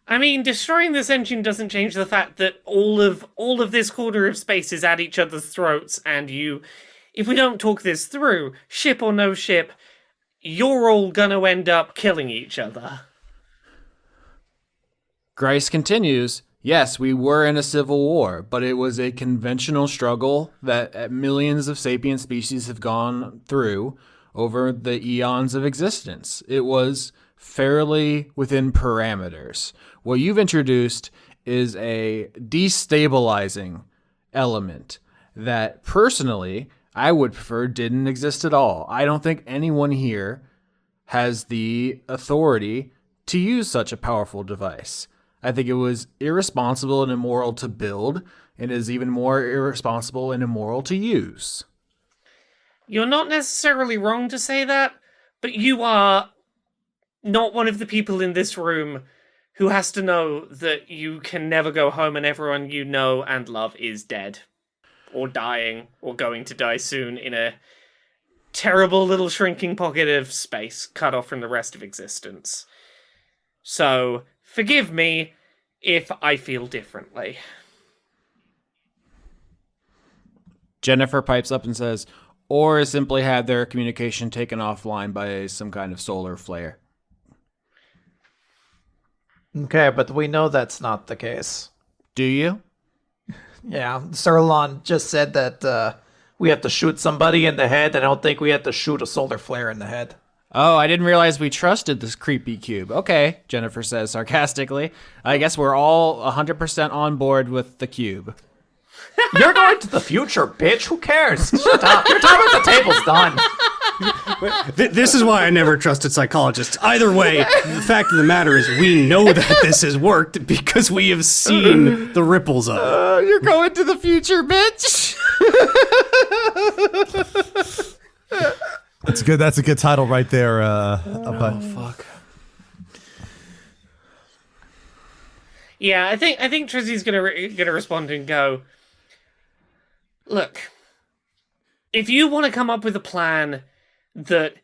I mean, destroying this engine doesn't change the fact that all of this corner of space is at each other's throats, and if we don't talk this through, ship or no ship, you're all gonna end up killing each other. Grice continues, yes, we were in a civil war, but it was a conventional struggle that millions of sapient species have gone through over the eons of existence. It was fairly within parameters. What you've introduced is a destabilizing element that personally I would prefer didn't exist at all. I don't think anyone here has the authority to use such a powerful device. I think it was irresponsible and immoral to build, and is even more irresponsible and immoral to use. You're not necessarily wrong to say that, but you are not one of the people in this room who has to know that you can never go home and everyone you know and love is dead, or dying, or going to die soon in a terrible little shrinking pocket of space cut off from the rest of existence. So, forgive me if I feel differently. Jennifer pipes up and says, or simply had their communication taken offline by some kind of solar flare. Okay, but we know that's not the case. Do you? Yeah, Psurlon just said that we have to shoot somebody in the head. I don't think we have to shoot a solar flare in the head. Oh, I didn't realize we trusted this creepy cube. Okay, Jennifer says sarcastically. I guess we're all 100% on board with the cube. You're going to the future, bitch. Who cares? Shut up. Your time at the table's done. This is why I never trusted psychologists. Either way, the fact of the matter is we know that this has worked because we have seen the ripples of it. You're going to the future, bitch! That's good. That's a good title right there. Fuck. Yeah, I think Trizzy's gonna respond and go, look, if you want to come up with a plan that,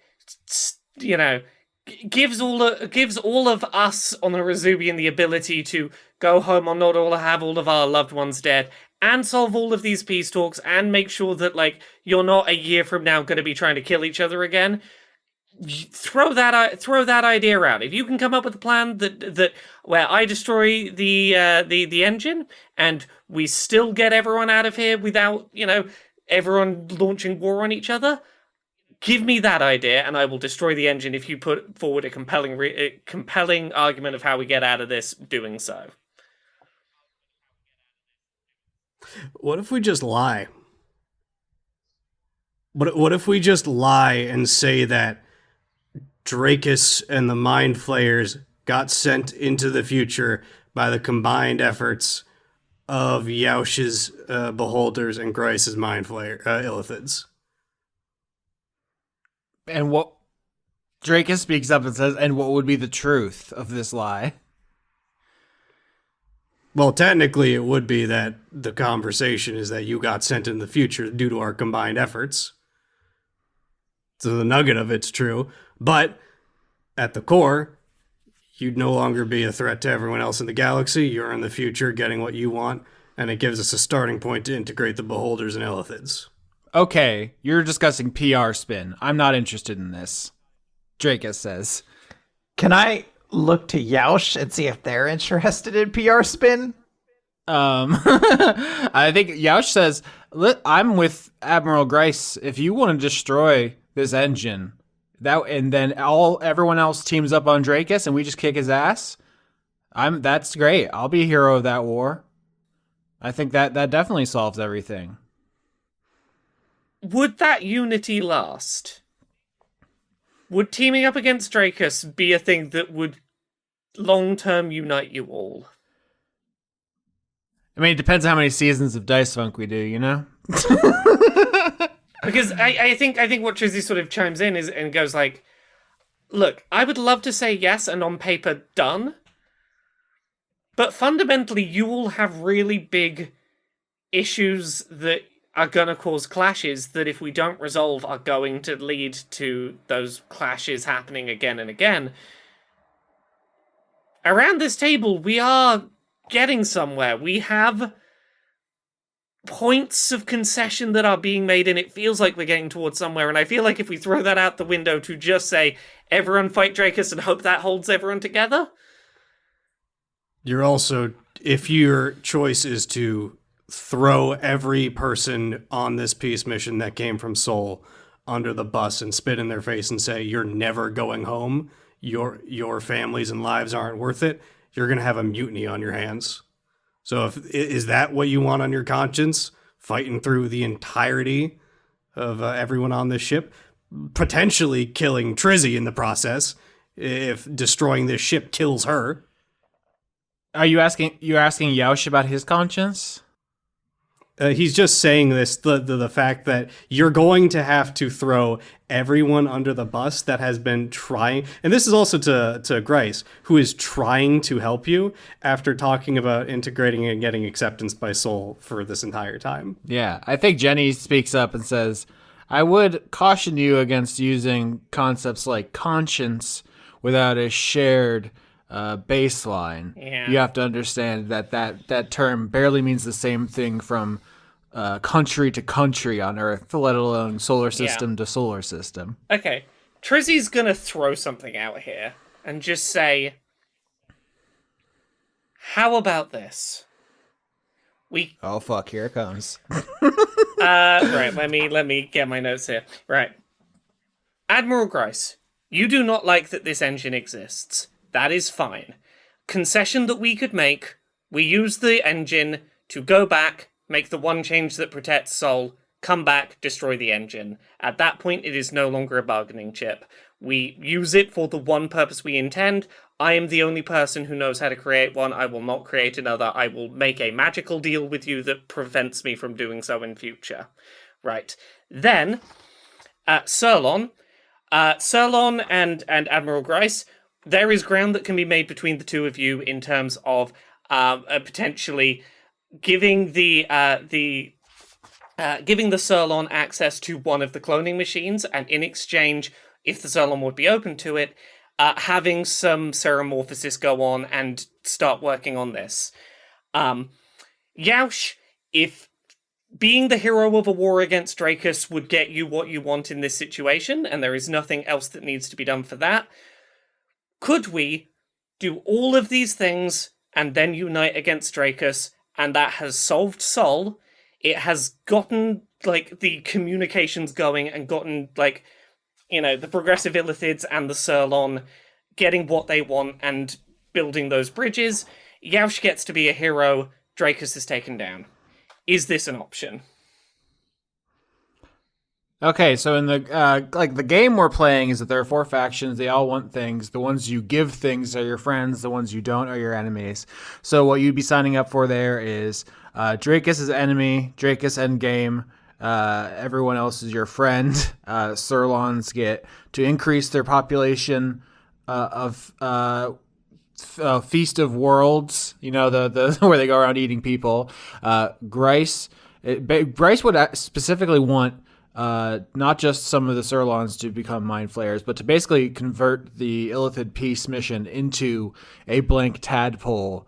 you know, gives all of us on the Rezubian the ability to go home or not all have all of our loved ones dead, and solve all of these peace talks, and make sure that, like, you're not a year from now going to be trying to kill each other again, throw that idea out. If you can come up with a plan that where I destroy the engine and we still get everyone out of here without, you know, everyone launching war on each other, give me that idea and I will destroy the engine if you put forward a compelling argument of how we get out of this doing so. What if we just lie? What if we just lie and say that Dracus and the Mind Flayers got sent into the future by the combined efforts of Yaush's Beholders and Grice's Mind Flayer illithids? And what Dracus speaks up and says, and what would be the truth of this lie? Well, technically, it would be that the conversation is that you got sent in the future due to our combined efforts. So the nugget of it's true, but at the core, you'd no longer be a threat to everyone else in the galaxy. You're in the future getting what you want, and it gives us a starting point to integrate the Beholders and illithids. Okay, you're discussing PR spin. I'm not interested in this, Dracus says. Can I look to Yaush and see if they're interested in PR spin? I think Yaush says, I'm with Admiral Grice. If you want to destroy this engine, and then everyone else teams up on Dracus and we just kick his ass, that's great. I'll be a hero of that war. I think that definitely solves everything. Would that unity last? Would teaming up against Dracus be a thing that would long-term unite you all? I mean, it depends how many seasons of Dice Funk we do, you know? Because I think what Trizzy sort of chimes in and goes like, look, I would love to say yes and on paper done, but fundamentally you all have really big issues that are going to cause clashes that if we don't resolve are going to lead to those clashes happening again and again. Around this table, we are getting somewhere. We have points of concession that are being made, and it feels like we're getting towards somewhere, and I feel like if we throw that out the window to just say, everyone fight Dracus and hope that holds everyone together. You're also, if your choice is to throw every person on this peace mission that came from Sol under the bus and spit in their face and say, you're never going home, your families and lives aren't worth it, you're going to have a mutiny on your hands. So is that what you want on your conscience? Fighting through the entirety of everyone on this ship? Potentially killing Trizzy in the process if destroying this ship kills her. Are you asking Yaush about his conscience? He's just saying this, the fact that you're going to have to throw everyone under the bus that has been trying, and this is also to Grice, who is trying to help you after talking about integrating and getting acceptance by Sol for this entire time. Yeah, I think Jenny speaks up and says, I would caution you against using concepts like conscience without a shared baseline. Yeah. You have to understand that term barely means the same thing from country to country on Earth, let alone solar system to solar system. Okay, Trizzy's gonna throw something out here and just say, how about this? Oh fuck, here it comes. Right, let me get my notes here. Right. Admiral Grice, you do not like that this engine exists. That is fine. Concession that we could make, we use the engine to go back, make the one change that protects Sol, come back, destroy the engine. At that point, it is no longer a bargaining chip. We use it for the one purpose we intend. I am the only person who knows how to create one. I will not create another. I will make a magical deal with you that prevents me from doing so in future. Right. Then, psurlon and Admiral Grice, there is ground that can be made between the two of you in terms of potentially giving the psurlon access to one of the cloning machines, and in exchange, if the psurlon would be open to it, having some seromorphosis go on and start working on this. Yaush, if being the hero of a war against Dracus would get you what you want in this situation, and there is nothing else that needs to be done for that, could we do all of these things and then unite against Dracus, and that has solved Sol? It has gotten, like, the communications going and gotten, like, you know, the progressive illithids and the psurlon getting what they want and building those bridges. Yaush gets to be a hero. Dracus is taken down. Is this an option? Okay, so in the the game we're playing is that there are 4 factions. They all want things. The ones you give things are your friends. The ones you don't are your enemies. So what you'd be signing up for there is Dracus is enemy, Dracus endgame. Everyone else is your friend. Psurlons get to increase their population of Feast of Worlds. You know, the where they go around eating people. Bryce would specifically want not just some of the Psurlons to become mind flayers, but to basically convert the Illithid peace mission into a blank tadpole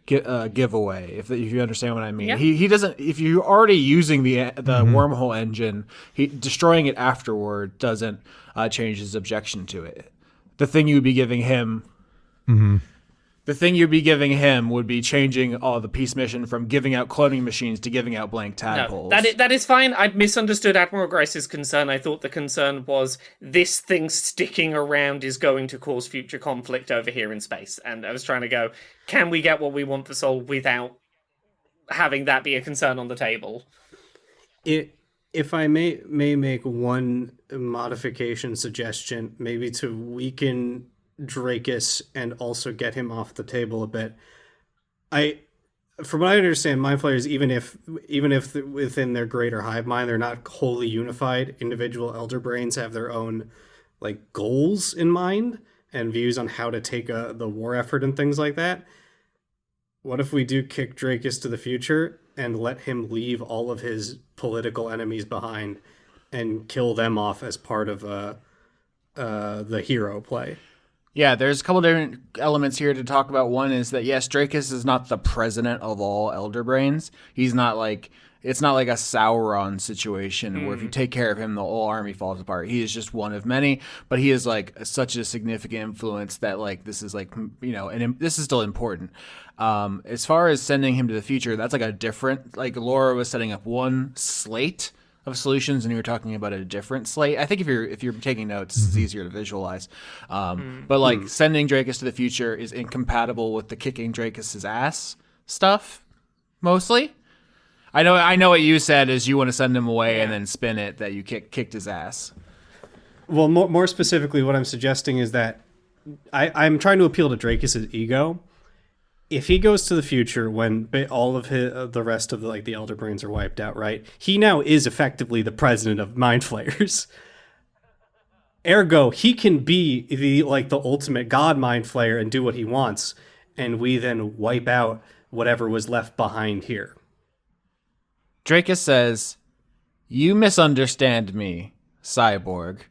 giveaway. If you understand what I mean, yeah. He doesn't. If you're already using the wormhole engine, destroying it afterward doesn't change his objection to it. The thing you would be giving him. Mm-hmm. The thing you'd be giving him would be changing all the peace mission from giving out cloning machines to giving out blank tadpoles. No, that is fine. I'd misunderstood Admiral Grice's concern. I thought the concern was this thing sticking around is going to cause future conflict over here in space. And I was trying to go, can we get what we want for Sol without having that be a concern on the table? If I may make one modification suggestion, maybe to weaken Dracus and also get him off the table a bit. From what I understand, mind flayers, even if within their greater hive mind, they're not wholly unified. Individual elder brains have their own like goals in mind and views on how to take the war effort and things like that. What if we do kick Dracus to the future and let him leave all of his political enemies behind and kill them off as part of the hero play? Yeah, there's a couple different elements here to talk about. One is that, yes, Dracus is not the president of all Elder Brains. He's not like, it's not like a Sauron situation where if you take care of him, the whole army falls apart. He is just one of many, but he is like such a significant influence that like, this is like, you know, and this is still important. As far as sending him to the future, that's like a different, like Laura was setting up one slate of solutions and you were talking about a different slate. I think if you're taking notes, it's easier to visualize. But like sending Dracus to the future is incompatible with the kicking Dracus's ass stuff, mostly. I know what you said is you want to send him away and then spin it that you kicked his ass. Well, more specifically, what I'm suggesting is that I'm trying to appeal to Dracus's ego. If he goes to the future when all of the rest of the Elder Brains are wiped out, right? He now is effectively the president of Mind Flayers. Ergo, he can be the ultimate god Mind Flayer and do what he wants, and we then wipe out whatever was left behind here. Dracus says, "You misunderstand me, Cyborg.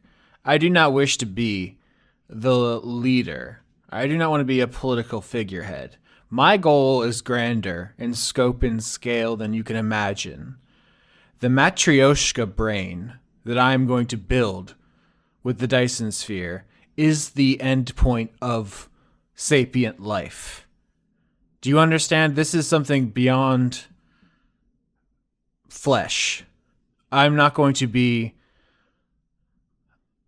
I do not wish to be the leader. I do not want to be a political figurehead. My goal is grander in scope and scale than you can imagine. The Matryoshka brain that I am going to build with the Dyson Sphere is the end point of sapient life. Do you understand? This is something beyond flesh. I'm not going to be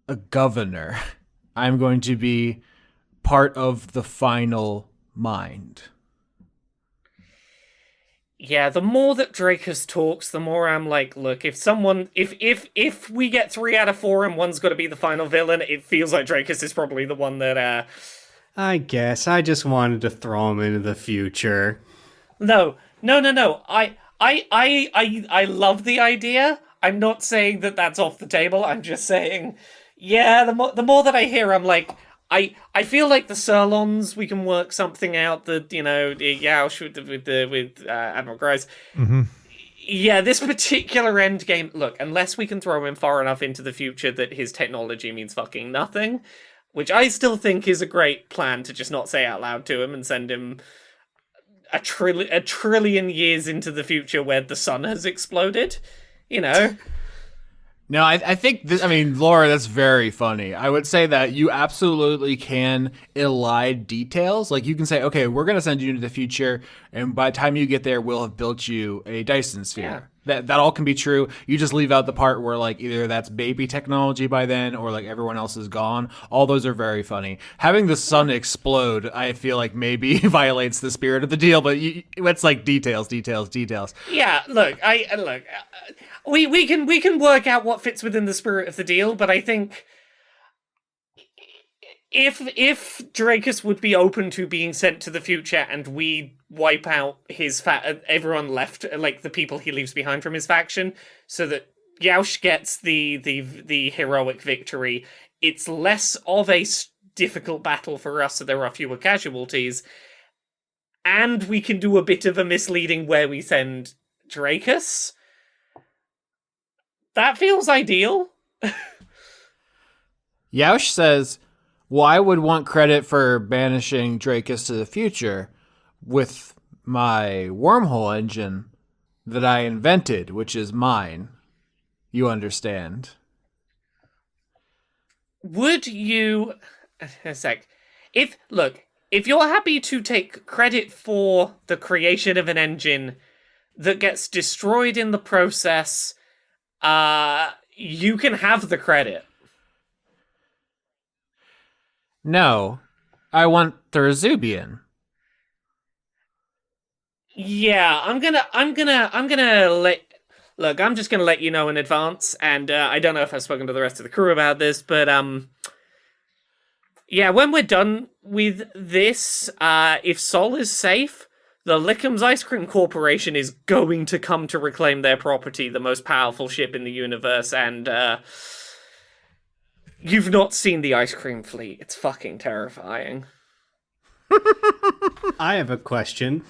a governor. I'm going to be part of the final mind." Yeah, the more that Dracus talks, the more I'm like, look, if we get 3 out of 4 and one's got to be the final villain, it feels like Dracus is probably the one that, I guess I just wanted to throw him into the future. No. I love the idea. I'm not saying that that's off the table. I'm just saying, yeah, the more that I hear, I'm like, I feel like the Psurlons, we can work something out. That Yaush with Admiral Grice. Yeah, this particular end game. Look, unless we can throw him far enough into the future that his technology means fucking nothing, which I still think is a great plan to just not say out loud to him and send him a trillion years into the future where the sun has exploded. No, I think Laura, that's very funny. I would say that you absolutely can elide details. Like, you can say, okay, we're going to send you into the future, and by the time you get there, we'll have built you a Dyson sphere. Yeah. That all can be true. You just leave out the part where, like, either that's baby technology by then, or, like, everyone else is gone. All those are very funny. Having the sun explode, I feel like maybe violates the spirit of the deal, but it's like details. Yeah, look, we can work out what fits within the spirit of the deal, but I think if Dracus would be open to being sent to the future and we wipe out his everyone left, like the people he leaves behind from his faction, so that Yaush gets the heroic victory, it's less of a difficult battle for us, so there are fewer casualties, and we can do a bit of a misleading where we send Dracus. That feels ideal. Yaush says, well, I would want credit for banishing Dracus to the future with my wormhole engine that I invented, which is mine. You understand? Would you... A sec. If you're happy to take credit for the creation of an engine that gets destroyed in the process, you can have the credit. No, I want the Rezubian. Yeah, I'm just gonna let you know in advance, and I don't know if I've spoken to the rest of the crew about this, but yeah, when we're done with this, if Sol is safe, the Lickham's Ice Cream Corporation is going to come to reclaim their property, the most powerful ship in the universe, and you've not seen the ice cream fleet. It's fucking terrifying. I have a question.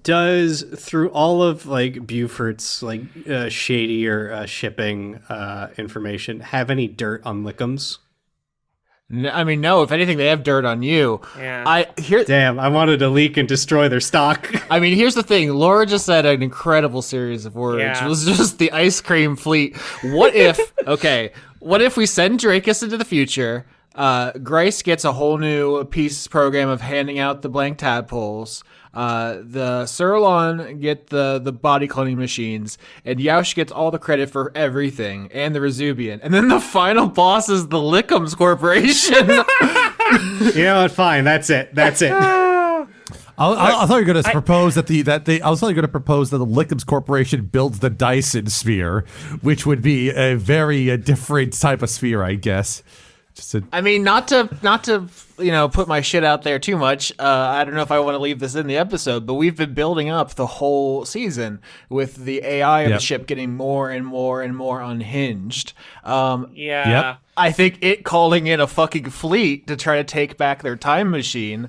Does through all of like Beaufort's like shadier shipping information have any dirt on Lickham's? I mean, no. If anything, they have dirt on you. Yeah. Damn, I wanted to leak and destroy their stock. I mean, here's the thing. Laura just said an incredible series of words. Yeah. It was just the ice cream fleet. What if? Okay. What if we send Dracus into the future? Grace gets a whole new peace program of handing out the blank tadpoles. The Psurlon get the body cloning machines, and Yaush gets all the credit for everything, and the Rezubian. And then the final boss is the Lickham's Corporation. You know what? Fine. That's it. I thought you were going to propose that I was going to propose that the Lickham's Corporation builds the Dyson sphere, which would be a very different type of sphere, I guess. I mean, not to put my shit out there too much. I don't know if I want to leave this in the episode, but we've been building up the whole season with the AI of the ship getting more and more and more unhinged. Yeah. I think it calling in a fucking fleet to try to take back their time machine.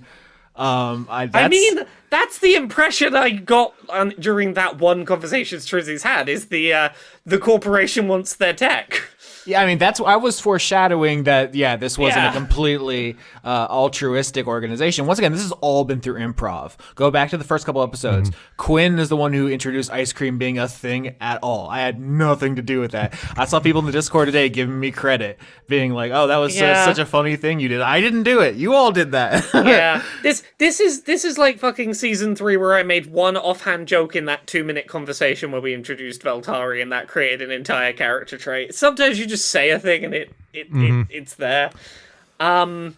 I mean, that's the impression I got during that one conversation Trizzy's had, is the corporation wants their tech. Yeah, I mean, I was foreshadowing that, this wasn't a completely altruistic organization. Once again, this has all been through improv. Go back to the first couple episodes. Quinn is the one who introduced ice cream being a thing at all. I had nothing to do with that. I saw people in the Discord today giving me credit, being like, oh, that was such a funny thing you did. I didn't do it. You all did that. Yeah. This is like fucking season 3 where I made one offhand joke in that 2-minute conversation where we introduced Veltari, and that created an entire character trait. Sometimes you just say a thing and it's there. I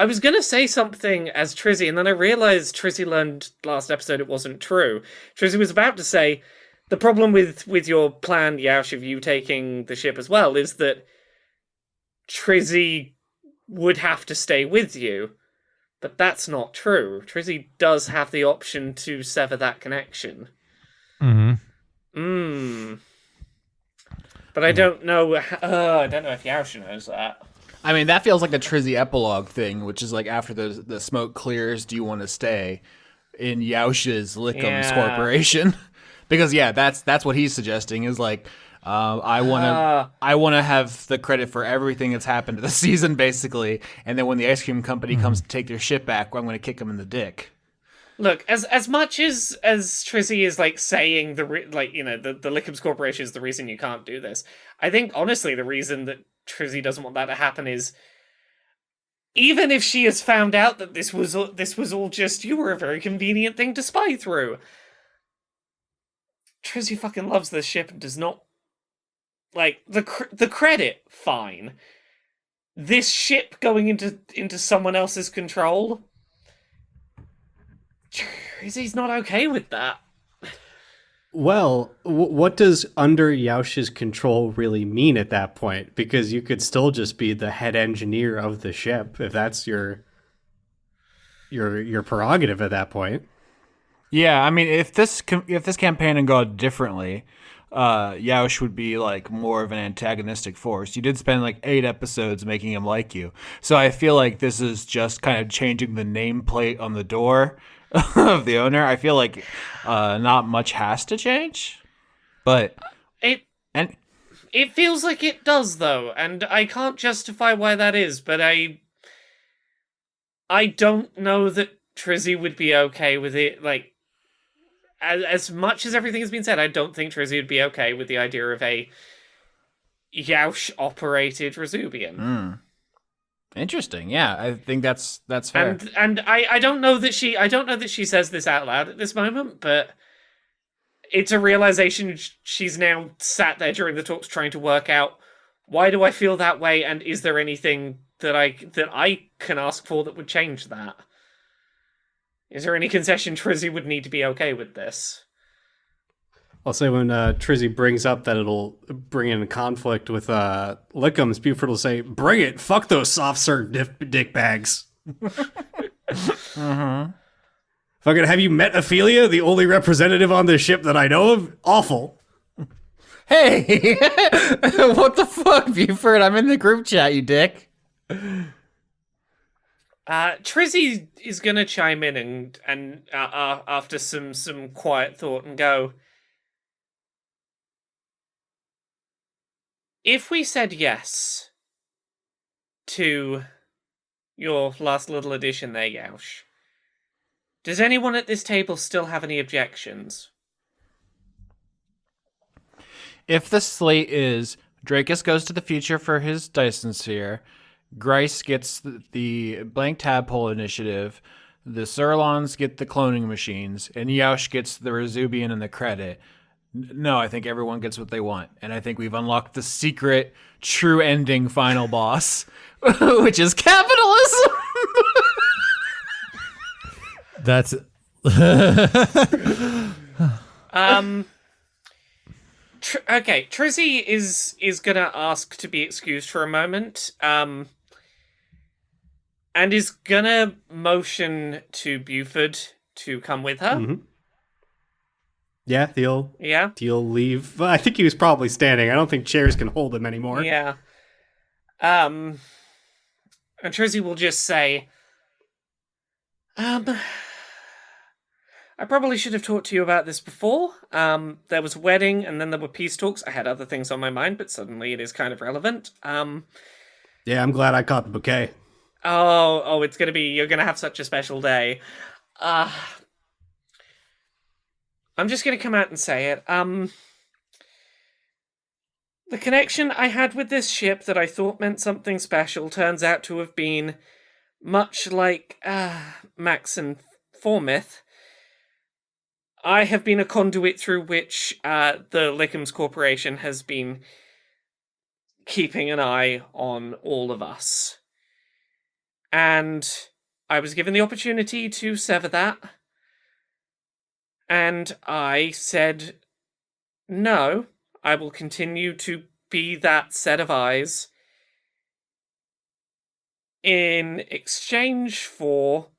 was gonna say something as Trizzy, and then I realized Trizzy learned last episode it wasn't true. Trizzy was about to say the problem with your plan, Yaush, of you taking the ship as well, is that Trizzy would have to stay with you. But that's not true. Trizzy does have the option to sever that connection. But I don't know. I don't know if Yaush knows that. I mean, that feels like a Trizzy epilogue thing, which is like after the smoke clears, do you want to stay in Yaush's Lickums Corporation? Because that's what he's suggesting is like, I want to have the credit for everything that's happened to the season, basically. And then when the ice cream company comes to take their shit back, I'm going to kick them in the dick. Look, as much as Trizzy is like saying the Lickums Corporation is the reason you can't do this, I think honestly the reason that Trizzy doesn't want that to happen is, even if she has found out that this was all just you were a very convenient thing to spy through, Trizzy fucking loves this ship and does not like the credit. Fine, this ship going into someone else's control. Trizzy's not okay with that. Well, what does under Yaush's control really mean at that point? Because you could still just be the head engineer of the ship if that's your prerogative at that point. Yeah, I mean, if this campaign had gone differently, Yaush would be like more of an antagonistic force. You did spend like 8 episodes making him like you, so I feel like this is just kind of changing the nameplate on the door of the owner. I feel like not much has to change, but it feels like it does though, and I can't justify why that is. But I don't know that Trizzy would be okay with it. Like, as much as everything has been said, I don't think Trizzy would be okay with the idea of a Yaush operated Resubian. Interesting. Yeah, I think that's fair. And I don't know that she says this out loud at this moment, but it's a realization she's now sat there during the talks trying to work out, why do I feel that way, and is there anything that I can ask for that would change that? Is there any concession Trizzy would need to be okay with this? I'll say when Trizzy brings up that it'll bring in conflict with Lickums, Beaufort will say, "Bring it! Fuck those soft serve dick bags." Fucking, have you met Ophelia, the only representative on this ship that I know of? Awful. Hey, what the fuck, Beaufort? I'm in the group chat, you dick. Trizzy is gonna chime in and after some quiet thought and go, if we said yes to your last little addition there, Yaush, does anyone at this table still have any objections? If the slate is Dracus goes to the future for his Dyson Sphere, Grice gets the blank tadpole initiative, the Psurlons get the cloning machines, and Yaush gets the Resubian and the credit. No, I think everyone gets what they want. And I think we've unlocked the secret, true ending final boss, which is capitalism. That's... Okay, Trizzy is gonna ask to be excused for a moment, and is gonna motion to Beaufort to come with her. Mm-hmm. Yeah, he'll leave. Well, I think he was probably standing. I don't think chairs can hold him anymore. Yeah. And Trizzy will just say, I probably should have talked to you about this before. There was a wedding, and then there were peace talks. I had other things on my mind, but suddenly it is kind of relevant. Yeah, I'm glad I caught the bouquet. Oh, you're gonna have such a special day. I'm just gonna come out and say it. The connection I had with this ship that I thought meant something special turns out to have been much like Max and Formith. I have been a conduit through which the Lickums Corporation has been keeping an eye on all of us. And I was given the opportunity to sever that. And I said, no, I will continue to be that set of eyes in exchange for,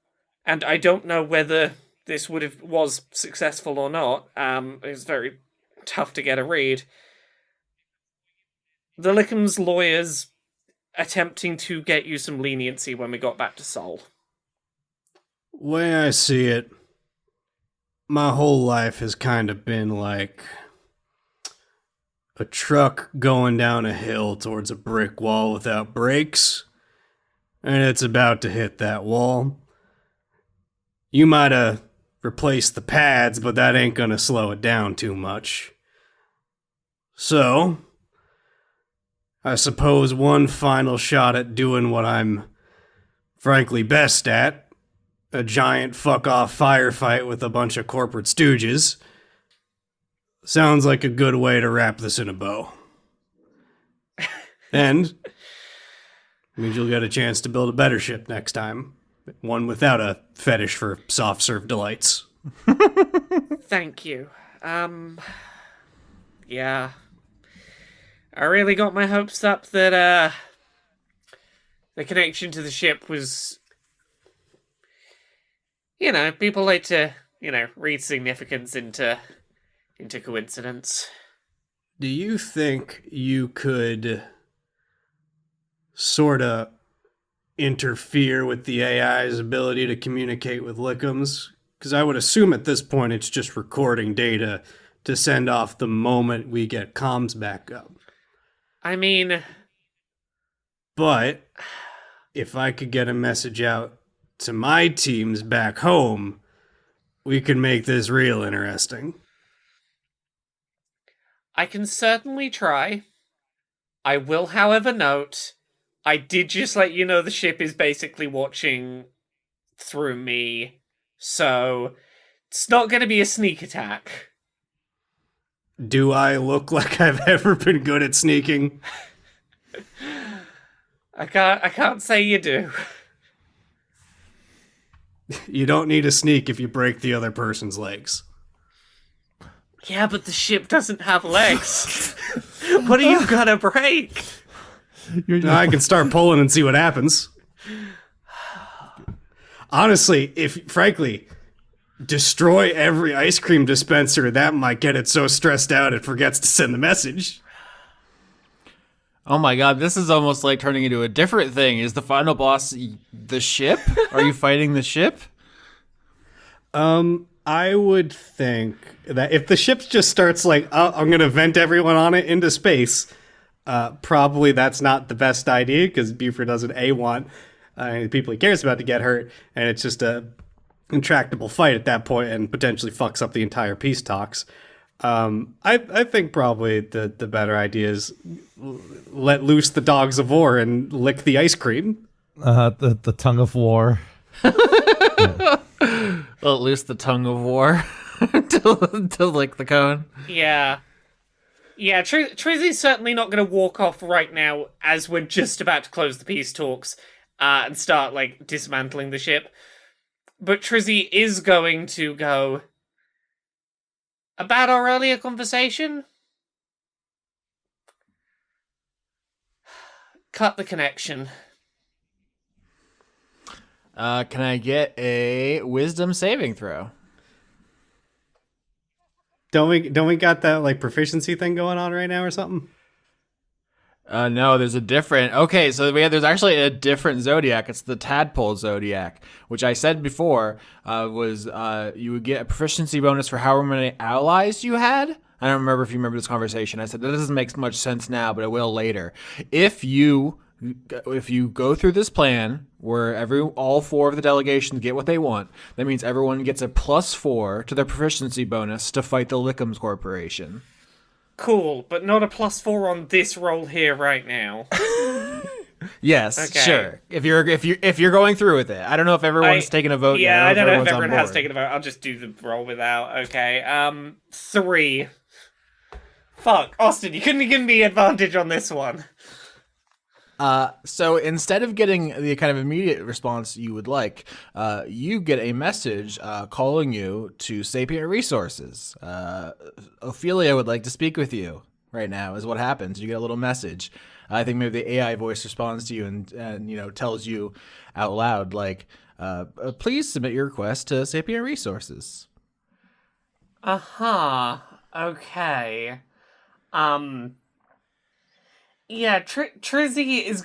and I don't know whether this was successful or not. It was very tough to get a read. The Lickums lawyers attempting to get you some leniency when we got back to Sol. Way I see it, my whole life has kind of been like a truck going down a hill towards a brick wall without brakes, and it's about to hit that wall. You might have replaced the pads, but that ain't gonna slow it down too much. So, I suppose one final shot at doing what I'm frankly best at, a giant fuck-off firefight with a bunch of corporate stooges, sounds like a good way to wrap this in a bow. And means you'll get a chance to build a better ship next time. One without a fetish for soft-serve delights. Thank you. Yeah. I really got my hopes up that, the connection to the ship was... You know, people like to, read significance into coincidence. Do you think you could sort of interfere with the AI's ability to communicate with Lickums? Because I would assume at this point it's just recording data to send off the moment we get comms back up. I mean... But if I could get a message out to my teams back home, we can make this real interesting. I can certainly try. I will, however, note, I did just let you know the ship is basically watching through me, so it's not going to be a sneak attack. Do I look like I've ever been good at sneaking? I can't say you do. You don't need a sneak if you break the other person's legs. Yeah, but the ship doesn't have legs. What are you gonna break? I can start pulling and see what happens. Honestly, frankly, destroy every ice cream dispenser, that might get it so stressed out it forgets to send the message. Oh my god, this is almost like turning into a different thing. Is the final boss the ship? Are you fighting the ship? I would think that if the ship just starts like, oh, I'm going to vent everyone on it into space, probably that's not the best idea, because Beaufort doesn't want the people he cares about to get hurt, and it's just a intractable fight at that point and potentially fucks up the entire peace talks. I think probably the better idea is let loose the dogs of war and lick the ice cream. The tongue of war. Let loose the tongue of war to lick the cone. Yeah. Yeah, Trizzy's certainly not going to walk off right now as we're just about to close the peace talks and start, dismantling the ship. But Trizzy is going to go... About our earlier conversation? Cut the connection. Can I get a wisdom saving throw? Don't we got that proficiency thing going on right now or something? No, there's a different... Okay, so there's actually a different zodiac. It's the tadpole zodiac, which I said before was you would get a proficiency bonus for however many allies you had. I don't remember if you remember this conversation. I said that doesn't make much sense now, but it will later. If you go through this plan where all four of the delegations get what they want, that means everyone gets a +4 to their proficiency bonus to fight the Lickums Corporation. Cool, but not a +4 on this roll here right now. Yes, okay. Sure. If you're going through with it, I don't know if everyone's taken a vote. Yeah, yet. I don't know if everyone's everyone has taken a vote. I'll just do the roll without. Okay, 3. Fuck, Austin, you couldn't have given me advantage on this one. So instead of getting the kind of immediate response you would like, you get a message calling you to Sapient Resources. Ophelia would like to speak with you right now is what happens. You get a little message. I think maybe the AI voice responds to you and tells you out loud, please submit your request to Sapient Resources. Uh-huh. Okay. Yeah, Trizzy is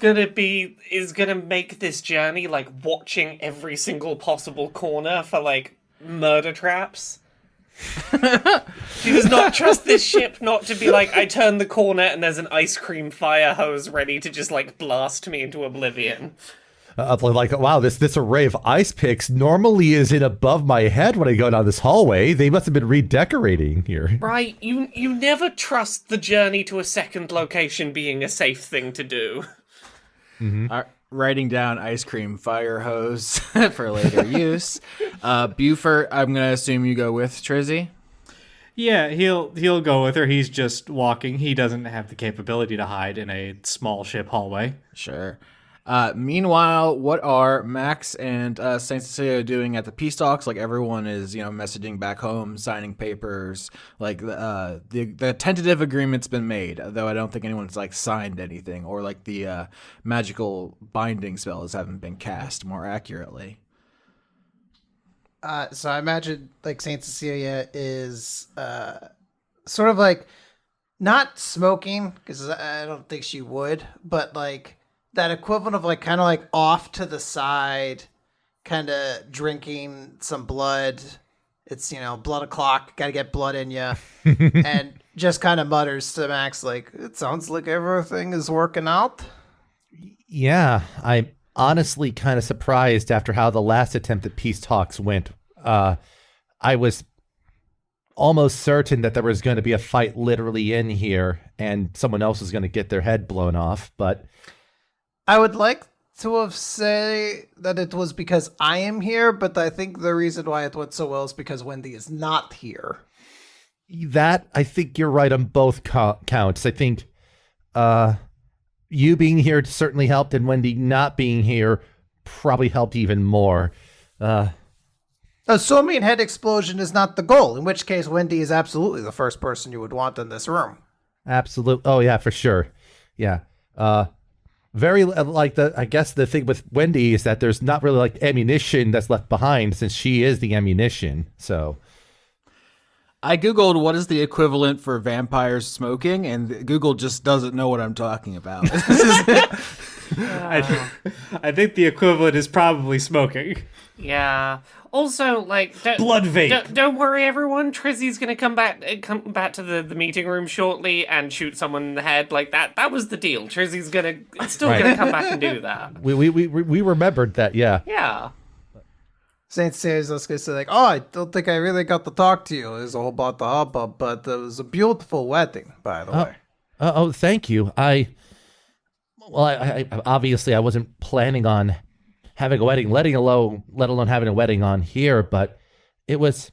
gonna make this journey like watching every single possible corner for like murder traps. She does not trust this ship not to be like, I turn the corner and there's an ice cream fire hose ready to just like blast me into oblivion. Like, wow, this array of ice picks normally is in above my head when I go down this hallway. They must have been redecorating here. Right, you never trust the journey to a second location being a safe thing to do. Writing down ice cream fire hose for later use. Beaufort, I'm going to assume you go with Trizzy. Yeah, he'll go with her. He's just walking. He doesn't have the capability to hide in a small ship hallway. Sure. Meanwhile, what are Max and Saint Cecilia doing at the peace talks? Like everyone is, messaging back home, signing papers. Like the tentative agreement's been made, though I don't think anyone's like signed anything, or like the magical binding spells haven't been cast more accurately. So I imagine like Saint Cecilia is sort of like not smoking, because I don't think she would, but like that equivalent of like kind of like off to the side, kind of drinking some blood. It's, blood o'clock, got to get blood in you. And just kind of mutters to Max like, it sounds like everything is working out. Yeah, I'm honestly kind of surprised after how the last attempt at peace talks went. I was almost certain that there was going to be a fight literally in here and someone else was going to get their head blown off, but I would like to have say that it was because I am here, but I think the reason why it went so well is because Wendy is not here. That, I think you're right on both counts. I think you being here certainly helped, and Wendy not being here probably helped even more. Assuming head explosion is not the goal, in which case Wendy is absolutely the first person you would want in this room. Absolutely. Oh, yeah, for sure. Yeah. Very like I guess the thing with Wendy is that there's not really like ammunition that's left behind since she is the ammunition. So I Googled what is the equivalent for vampires smoking, and Google just doesn't know what I'm talking about. I think the equivalent is probably smoking. Yeah. Also, like, Blood vape. Don't worry, everyone. Trizzy's gonna come back to the meeting room shortly and shoot someone in the head. Like that. That was the deal. Trizzy's still gonna come back and do that. We remembered that. Yeah. Yeah. Saint Cecilia's just gonna say like, oh, I don't think I really got to talk to you. It was all about the hubbub, but it was a beautiful wedding, by the way. Oh, thank you. I obviously I wasn't planning on having a wedding, let alone having a wedding on here, but it was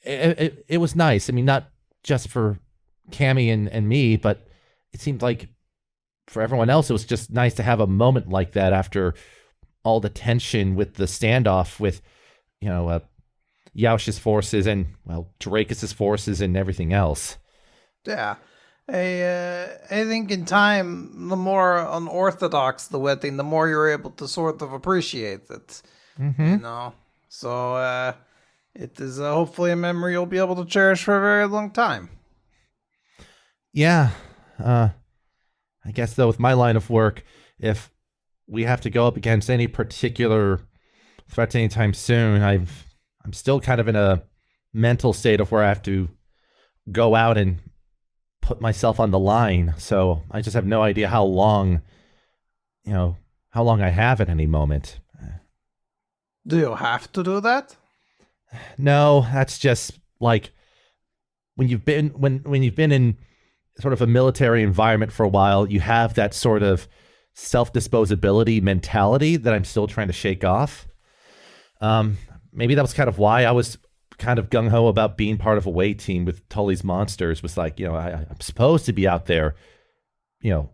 nice. I mean, not just for Cammy and me, but it seemed like for everyone else, it was just nice to have a moment like that after all the tension with the standoff with, Yaush's forces and, Drakus's forces and everything else. Yeah. I think in time, the more unorthodox the wedding, the more you're able to sort of appreciate it. Mm-hmm. So it is hopefully a memory you'll be able to cherish for a very long time. Yeah. I guess, though, with my line of work, if we have to go up against any particular threats anytime soon, I'm still kind of in a mental state of where I have to go out and put myself on the line. So I just have no idea how long I have at any moment. Do you have to do that? No, that's just like when you've been in sort of a military environment for a while, you have that sort of self-disposability mentality that I'm still trying to shake off. Maybe that was kind of why I was kind of gung-ho about being part of a away team with Tully's Monsters. Was like, I'm supposed to be out there,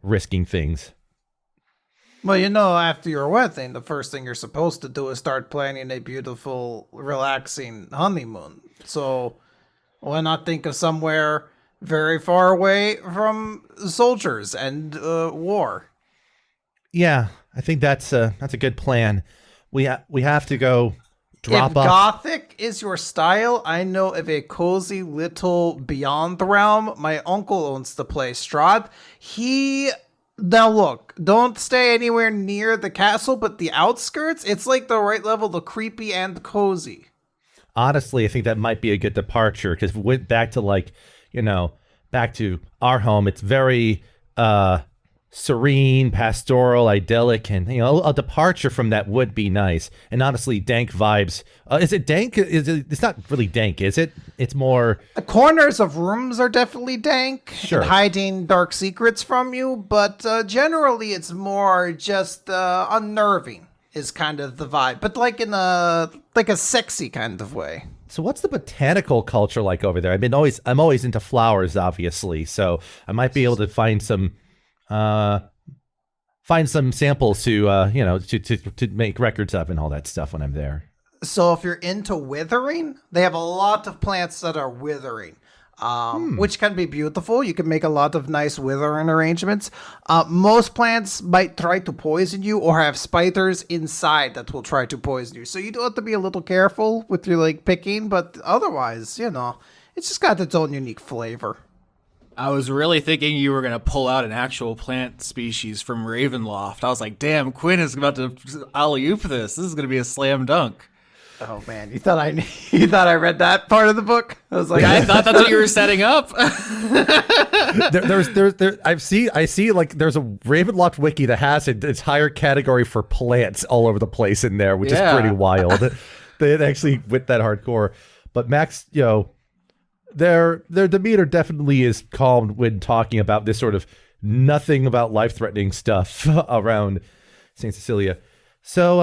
risking things. Well, after your wedding, the first thing you're supposed to do is start planning a beautiful, relaxing honeymoon. So why not think of somewhere very far away from soldiers and war? Yeah, I think that's a good plan. We have to go drop off. Gothic is your style, I know of a cozy little beyond the realm. My uncle owns the place, Strahd. He Now look, don't stay anywhere near the castle, but the outskirts, it's like the right level of creepy and cozy. Honestly, I think that might be a good departure because we went back to back to our home. It's very serene, pastoral, idyllic, and a departure from that would be nice. And honestly, dank vibes. Is it dank? It's not really dank, is it? It's more. The corners of rooms are definitely dank, Sure. and hiding dark secrets from you, but generally it's more just unnerving is kind of the vibe, but like in a sexy kind of way. So what's the botanical culture like over there? I'm always into flowers, obviously, so I might be able to find some samples to make records of and all that stuff when I'm there. So if you're into withering, they have a lot of plants that are withering, which can be beautiful. You can make a lot of nice withering arrangements. Most plants might try to poison you or have spiders inside that will try to poison you. So you do have to be a little careful with your picking, but otherwise, it's just got its own unique flavor. I was really thinking you were going to pull out an actual plant species from Ravenloft. I was like, damn, Quinn is about to alley-oop this. This is going to be a slam dunk. Oh man, you thought I read that part of the book? I was like, I thought that's what you were setting up. I see like there's a Ravenloft wiki that has an entire category for plants all over the place in there, which is pretty wild. They actually went that hardcore. But Max, their demeanor definitely is calm when talking about this sort of nothing about life-threatening stuff around St. Cecilia. So,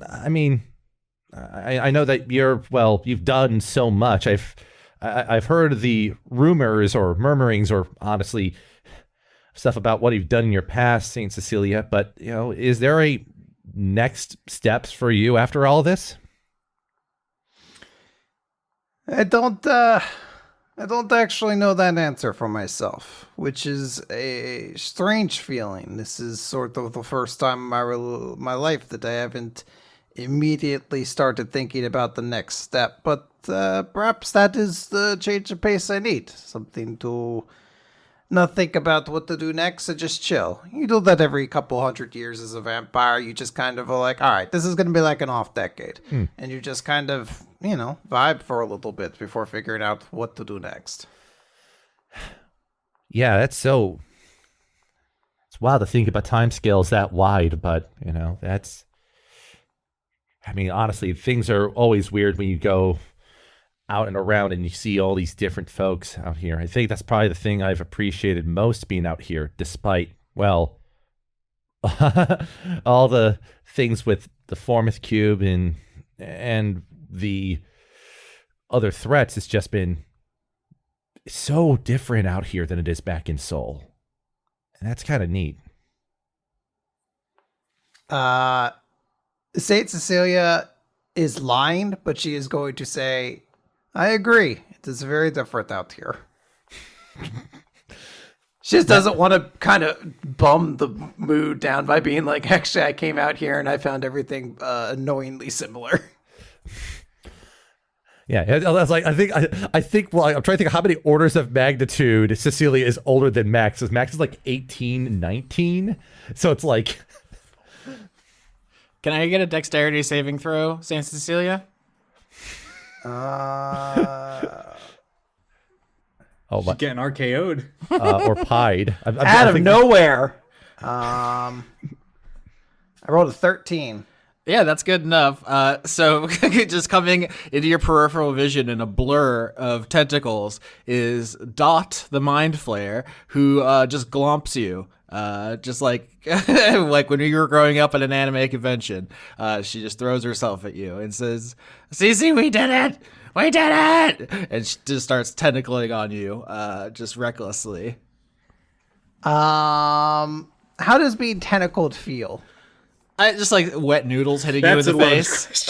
I know that you've done so much. I've heard the rumors or murmurings or honestly stuff about what you've done in your past, St. Cecilia. But, is there a next steps for you after all this? I don't actually know that answer for myself, which is a strange feeling. This is sort of the first time in my life that I haven't immediately started thinking about the next step, but perhaps that is the change of pace I need. Something to not think about what to do next and just chill. You do that every couple 100 years as a vampire. You just kind of are like, all right, this is going to be like an off decade. And you just kind of, vibe for a little bit before figuring out what to do next. Yeah, it's wild to think about timescales that wide, but, honestly, things are always weird when you go out and around and you see all these different folks out here. I think that's probably the thing I've appreciated most being out here, despite, all the things with the Formith Cube and the other threats. It's just been so different out here than it is back in Seoul. And that's kind of neat. Saint Cecilia is lying, but she is going to say, I agree. It is very different out here. She just doesn't want to kind of bum the mood down by being like, actually, I came out here and I found everything annoyingly similar. Yeah, I was like, I think, I'm trying to think of how many orders of magnitude Cecilia is older than Max. Because Max is like 18, 19. So it's like... Can I get a dexterity saving throw, St. Cecilia? She's getting RKO'd. Or pied. Out of nowhere. I rolled a 13. Yeah, that's good enough. So just coming into your peripheral vision in a blur of tentacles is Dot, the Mind Flayer, who just glomps you. Just like like when you were growing up at an anime convention. She just throws herself at you and says, Cece, we did it! We did it! And she just starts tentacling on you, just recklessly. How does being tentacled feel? Just like wet noodles hitting you in the face.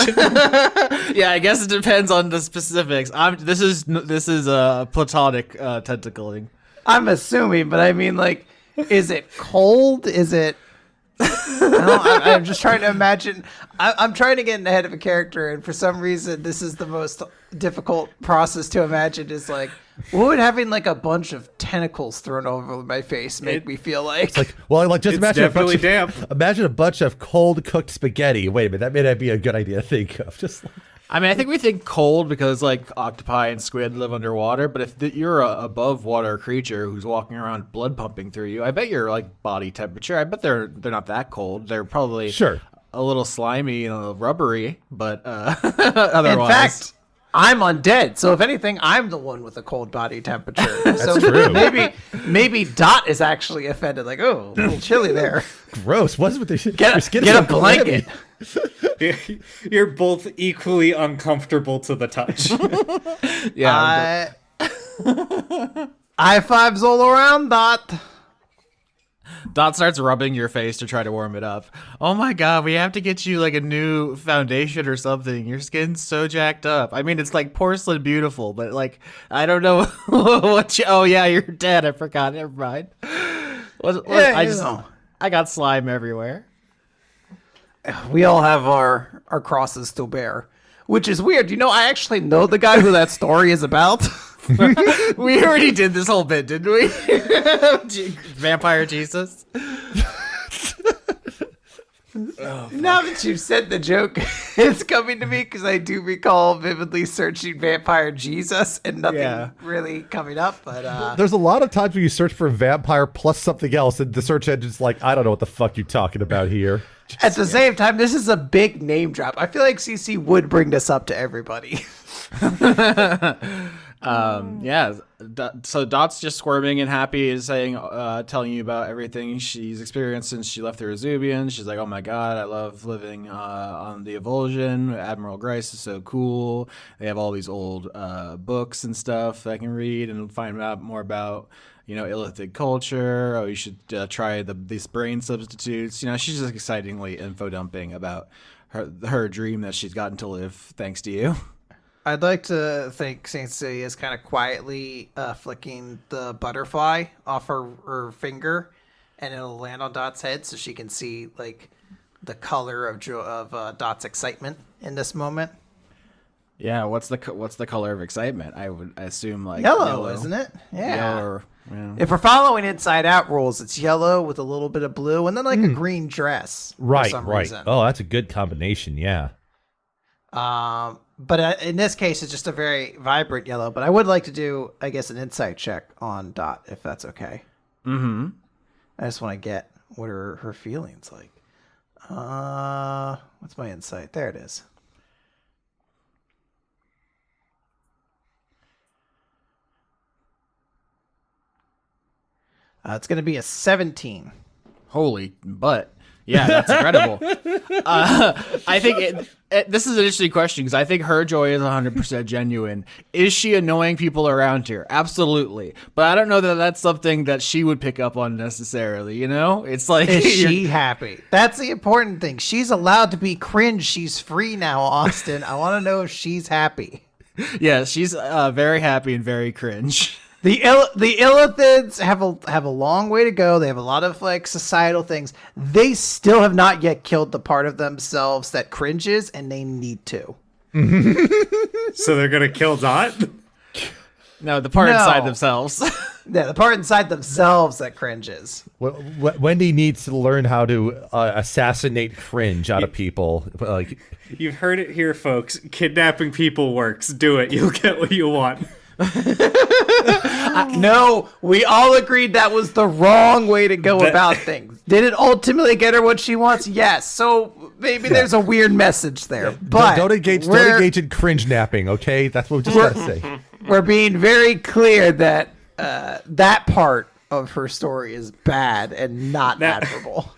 Yeah, I guess it depends on the specifics. This is platonic tentacling. I'm assuming, but I mean, like, is it cold? Is it? I'm just trying to imagine. I'm trying to get in the head of a character, and for some reason, this is the most difficult process to imagine. Is like, What would having like a bunch of tentacles thrown over my face make me feel like? It's like, well, like just It's imagine definitely damp. Imagine a bunch of cold cooked spaghetti. Wait a minute, that may not be a good idea to think of. Just like, I mean, I think we think cold because like octopi and squid live underwater, but if you're a above water creature who's walking around blood pumping through you, I bet your like body temperature, I bet they're not that cold. They're probably sure a little slimy and a little rubbery, but otherwise. In fact, I'm undead, so if anything, I'm the one with a cold body temperature. So true. maybe Dot is actually offended. Like, oh, a little chilly there. gross. What's with the Get a blanket. You're both equally uncomfortable to the touch. Yeah. High fives all around, Dot. Dot starts rubbing your face to try to warm it up. Oh my god, we have to get you like a new foundation or something. Your skin's so jacked up. I mean, it's like porcelain beautiful, but like, I don't know what you. Oh yeah, you're dead. I forgot. Never mind. I got slime everywhere. We all have our crosses to bear, which is weird. You know, I actually know the guy who that story is about. We already did this whole bit, didn't we? Vampire Jesus. Now that you've said the joke, it's coming to me because I do recall vividly searching Vampire Jesus and nothing really coming up. But there's a lot of times when you search for vampire plus something else, and the search engine's like, I don't know what the fuck you're talking about here. At the same time, this is a big name drop. I feel like CC would bring this up to everybody. So Dot's just squirming and happy, is saying, telling you about everything she's experienced since she left the Rezubian. She's like, oh my god, I love living on the Evulsion. Admiral Grice is so cool. They have all these old books and stuff that I can read and find out more about, you know, illithid culture. Oh, you should try these brain substitutes. You know, she's just excitingly info dumping about her dream that she's gotten to live thanks to you. I'd like to think Saint Cecilia is kind of quietly flicking the butterfly off her finger, and it'll land on Dot's head so she can see like the color of Dot's excitement in this moment. Yeah, what's the color of excitement? I would assume like yellow, isn't it? Yeah. Yellow yeah. If we're following Inside Out rules, it's yellow with a little bit of blue, and then like a green dress. Right, for some right. reason. Oh, that's a good combination. Yeah. But in this case, it's just a very vibrant yellow. But I would like to do, I guess, an insight check on Dot, if that's okay. Mm-hmm. I just want to get what are her feelings like. What's my insight? There it is. It's going to be a 17. Holy butt. Yeah, that's incredible. I think this is an interesting question because I think her joy is 100% genuine. Is she annoying people around here? Absolutely. But I don't know that that's something that she would pick up on necessarily, you know? It's like... Is she happy? That's the important thing. She's allowed to be cringe. She's free now, Austin. I want to know if she's happy. Yeah, she's very happy and very cringe. The illithids have a long way to go. They have a lot of like societal things. They still have not yet killed the part of themselves that cringes, and they need to. So they're gonna kill Dot? No, the part inside themselves. Yeah, the part inside themselves that cringes. Wendy needs to learn how to assassinate cringe out of people. Like, you've heard it here, folks. Kidnapping people works. Do it. You'll get what you want. No, we all agreed that was the wrong way to go about things. Did it ultimately get her what she wants? Yes. So maybe there's a weird message there. But don't engage in cringe napping, okay? That's what we just gotta say. We're being very clear that that part of her story is bad and not admirable.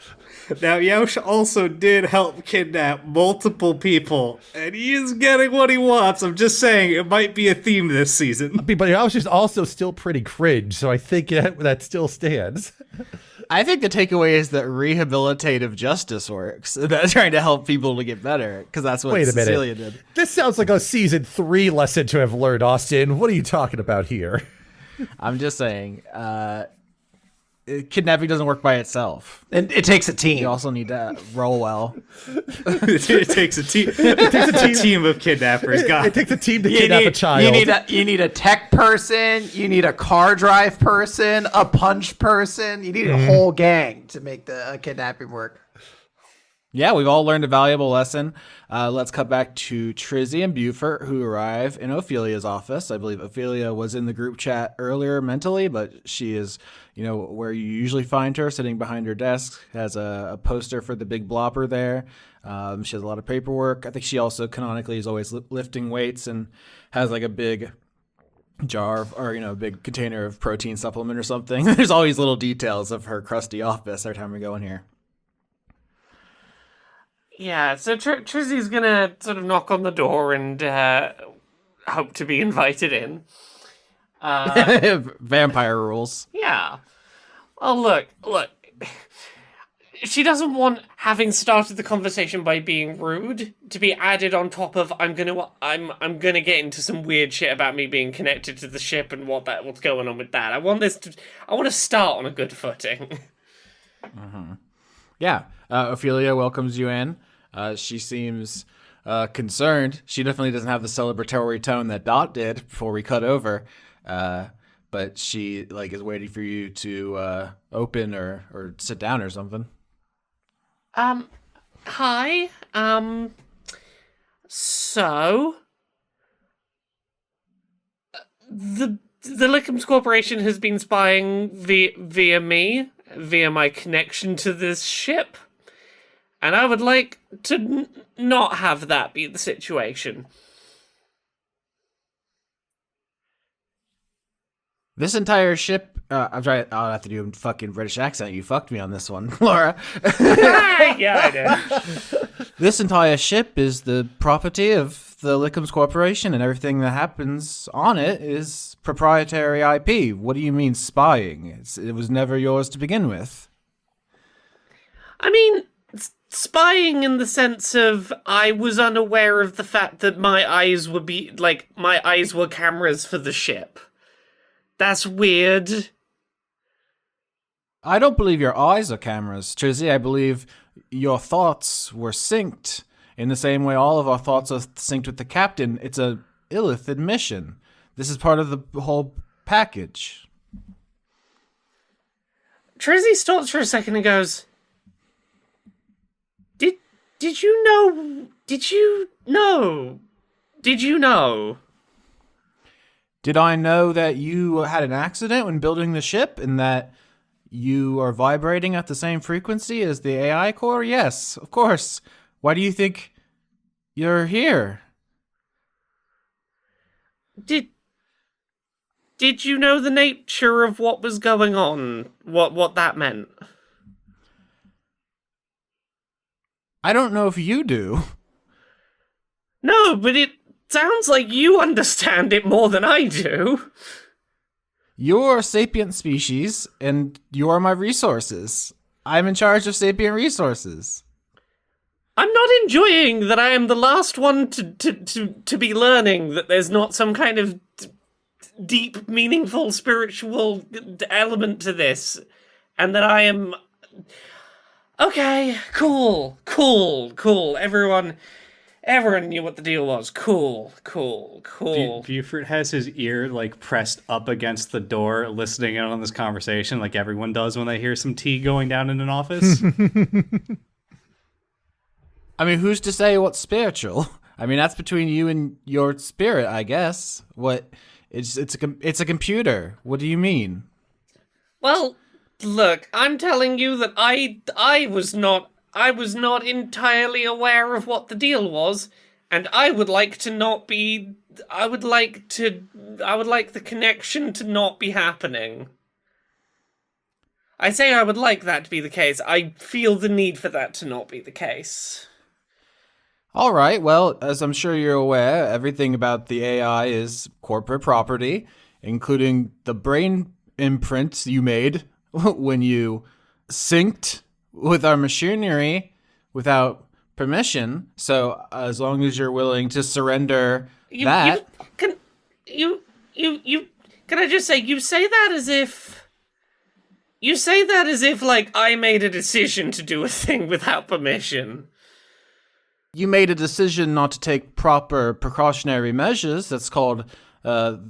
Now, Yosh also did help kidnap multiple people, and he is getting what he wants. I'm just saying, it might be a theme this season. But Yosh is also still pretty cringe, so I think that still stands. I think the takeaway is that rehabilitative justice works. That's trying to help people to get better, because that's what Cecilia did. This sounds like a season 3 lesson to have learned, Austin. What are you talking about here? I'm just saying, kidnapping doesn't work by itself. It takes a team. You also need to roll well. It takes a team. It takes a team of kidnappers. God. It takes a team to kidnap a child. You need a tech person. You need a car drive person. A punch person. You need a whole gang to make the kidnapping work. Yeah, we've all learned a valuable lesson. Let's cut back to Trizzy and Beaufort, who arrive in Ophelia's office. I believe Ophelia was in the group chat earlier mentally, but she is, where you usually find her, sitting behind her desk, has a poster for the big blopper there. She has a lot of paperwork. I think she also canonically is always lifting weights and has like a big jar or a big container of protein supplement or something. There's always little details of her crusty office every time we go in here. Yeah, so Trizzy's gonna sort of knock on the door and hope to be invited in. Vampire rules. Yeah. Well, look. She doesn't want, having started the conversation by being rude, to be added on top of I'm gonna get into some weird shit about me being connected to the ship and what's going on with that. I want to start on a good footing. Yeah, Ophelia welcomes you in. She seems concerned. She definitely doesn't have the celebratory tone that Dot did before we cut over, but she is waiting for you to open or sit down or something. Hi. So the Lickums Corporation has been spying via me, via my connection to this ship. And I would like to not have that be the situation. This entire ship, I'll have to do a fucking British accent. You fucked me on this one, Laura. Yeah, I did. This entire ship is the property of the Lickums Corporation, and everything that happens on it is proprietary IP. What do you mean spying? It was never yours to begin with. I mean, spying in the sense of I was unaware of the fact that my eyes were cameras for the ship. That's weird. I don't believe your eyes are cameras, Trizzy. I believe your thoughts were synced in the same way all of our thoughts are synced with the captain. It's a illithid mission. This is part of the whole package. Trizzy stops for a second and goes, Did you know? Did you know? Did I know that you had an accident when building the ship and that you are vibrating at the same frequency as the AI core? Yes, of course. Why do you think you're here? Did you know the nature of what was going on? What that meant? I don't know if you do. No, but it sounds like you understand it more than I do. You're a sapient species, and you are my resources. I'm in charge of sapient resources. I'm not enjoying that I am the last one to be learning that there's not some kind of deep, meaningful, spiritual element to this, and that I am... Okay, cool. Everyone knew what the deal was. Cool. Beaufort has his ear pressed up against the door, listening in on this conversation, like everyone does when they hear some tea going down in an office. I mean, who's to say what's spiritual? I mean, that's between you and your spirit, I guess. What? It's a computer. What do you mean? Well, look, I'm telling you that I was not entirely aware of what the deal was, and I would like the connection to not be happening. I say I would like that to be the case. I feel the need for that to not be the case. All right, well, as I'm sure you're aware, everything about the AI is corporate property, including the brain imprints you made when you synced with our machinery without permission. So as long as you're willing to surrender that... Can I just say, you say that as if You say that as if, like, I made a decision to do a thing without permission. You made a decision not to take proper precautionary measures. That's called the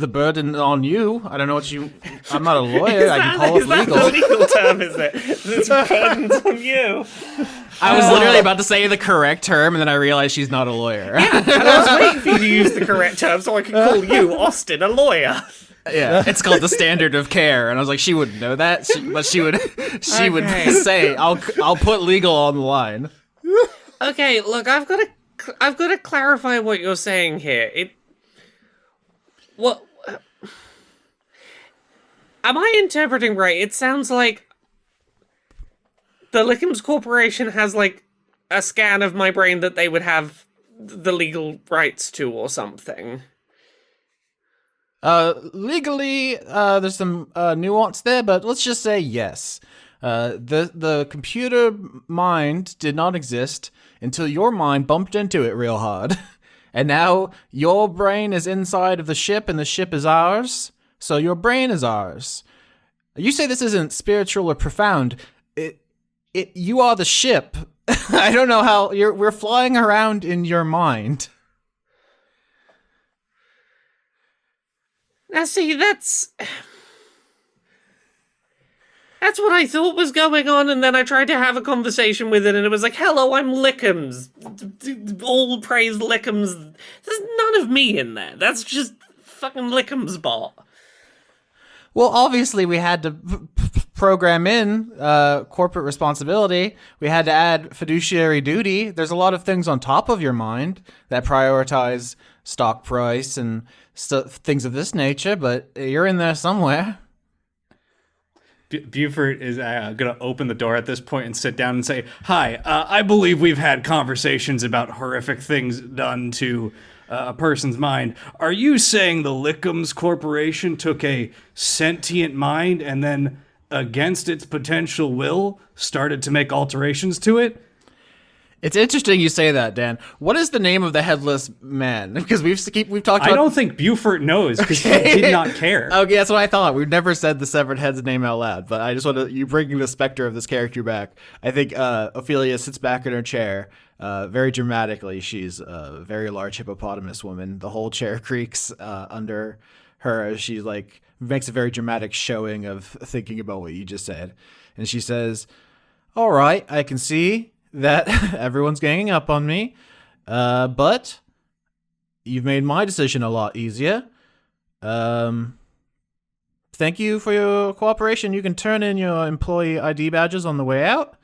burden on you. I don't know what you... I'm not a lawyer. I can call it legal. Is that the legal term, is it? It's burdens on you. I was literally about to say the correct term, and then I realized she's not a lawyer. And I was waiting for you to use the correct term so I could call you, Austin, a lawyer. Yeah, it's called the standard of care, and I was like, she wouldn't know that, but she would say, "I'll put legal on the line." Okay, look, I've got to clarify what you're saying here. Am I interpreting right? It sounds like the Lickham's Corporation has like a scan of my brain that they would have the legal rights to, or something. Legally, there's some nuance there, but let's just say yes. The computer mind did not exist until your mind bumped into it real hard. And now your brain is inside of the ship and the ship is ours. So your brain is ours. You say this isn't spiritual or profound. You are the ship. I don't know how we're flying around in your mind. Now see, that's what I thought was going on, and then I tried to have a conversation with it, and it was like, hello, I'm Lickham's. All praise Lickham's. There's none of me in there. That's just fucking Lickham's bot. Well, obviously we had to program in corporate responsibility. We had to add fiduciary duty. There's a lot of things on top of your mind that prioritize stock price and things of this nature, but you're in there somewhere. Beaufort is going to open the door at this point and sit down and say, "Hi, I believe we've had conversations about horrific things done to a person's mind. Are you saying the Lickham's Corporation took a sentient mind and then, against its potential will, started to make alterations to it?" It's interesting you say that, Dan. What is the name of the headless man? Because we've talked about... I don't think Beaufort knows, because he did not care. Okay, that's what I thought. We've never said the severed head's name out loud, but I just want to... You bringing the specter of this character back. I think Ophelia sits back in her chair very dramatically. She's a very large hippopotamus woman. The whole chair creaks under her as she makes a very dramatic showing of thinking about what you just said. And she says, "All right, I can see that everyone's ganging up on me, but you've made my decision a lot easier. Thank you for your cooperation. You can turn in your employee ID badges on the way out,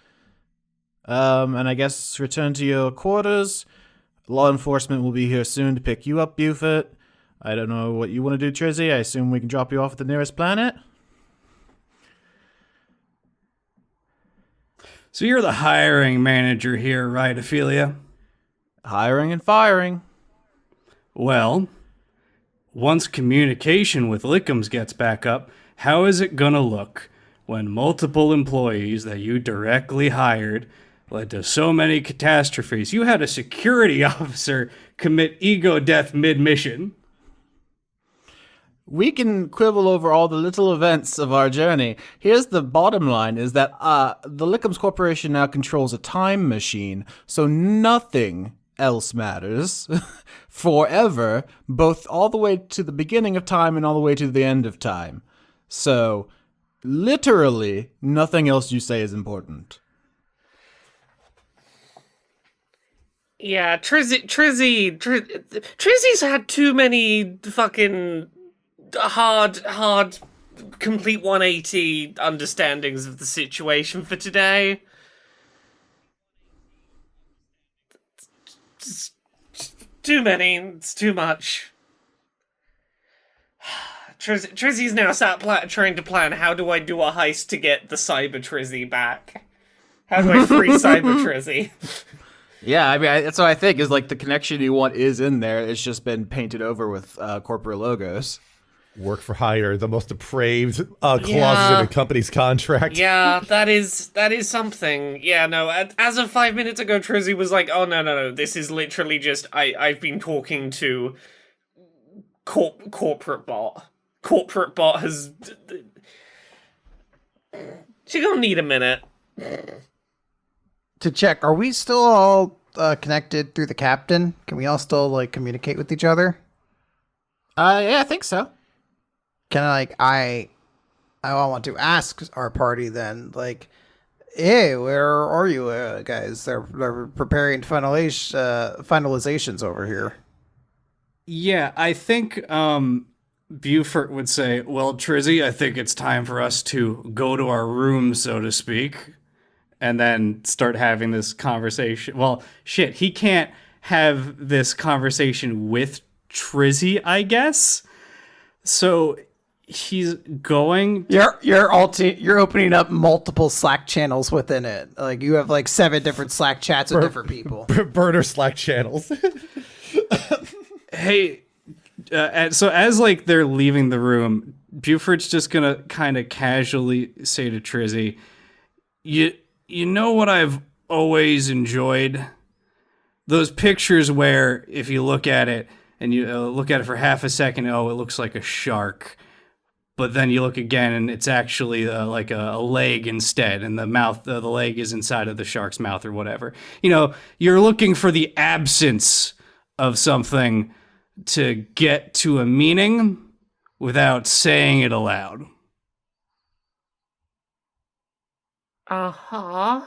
and I guess return to your quarters. Law enforcement will be here soon to pick you up, Beaufort. I don't know what you want to do, Trizzy. I assume we can drop you off at the nearest planet." So you're the hiring manager here, right, Ophelia? Hiring and firing. Well, once communication with Lickham's gets back up, how is it gonna look when multiple employees that you directly hired led to so many catastrophes? You had a security officer commit ego death mid-mission. We can quibble over all the little events of our journey. Here's the bottom line, is that the Lickham's Corporation now controls a time machine, so nothing else matters forever, both all the way to the beginning of time and all the way to the end of time. So, literally, nothing else you say is important. Yeah, Trizzy's had too many fucking hard, complete 180 understandings of the situation for today. Just too many. It's too much. Trizzy's now sat trying to plan, how do I do a heist to get the Cyber Trizzy back? How do I free Cyber Trizzy? Yeah, I mean, that's what I think, is the connection you want is in there. It's just been painted over with corporate logos. Work for hire, the most depraved clauses in a company's contract. Yeah, that is something. Yeah, no, as of 5 minutes ago, Trizzy was like, "Oh, no, this is literally just, I've been talking to corporate bot. Corporate bot has She gonna need a minute. To check, are we still all connected through the captain? Can we all still like communicate with each other? Yeah, I think so. Can I want to ask our party then, like, hey, where are you guys? They're preparing finalizations over here. Yeah, I think Beaufort would say, well, Trizzy, I think it's time for us to go to our room, so to speak, and then start having this conversation. Well, shit, he can't have this conversation with Trizzy, I guess. So he's going. You're opening up multiple Slack channels within it. Like you have like 7 different Slack chats with different people. Burner Slack channels. Hey, so as like they're leaving the room, Beaufort's just gonna kind of casually say to Trizzy, You know what I've always enjoyed? Those pictures where if you look at it and you look at it for half a second, oh, it looks like a shark. But then you look again and it's actually like a leg instead, and the mouth, the leg is inside of the shark's mouth or whatever. You know, you're looking for the absence of something to get to a meaning without saying it aloud. Uh-huh.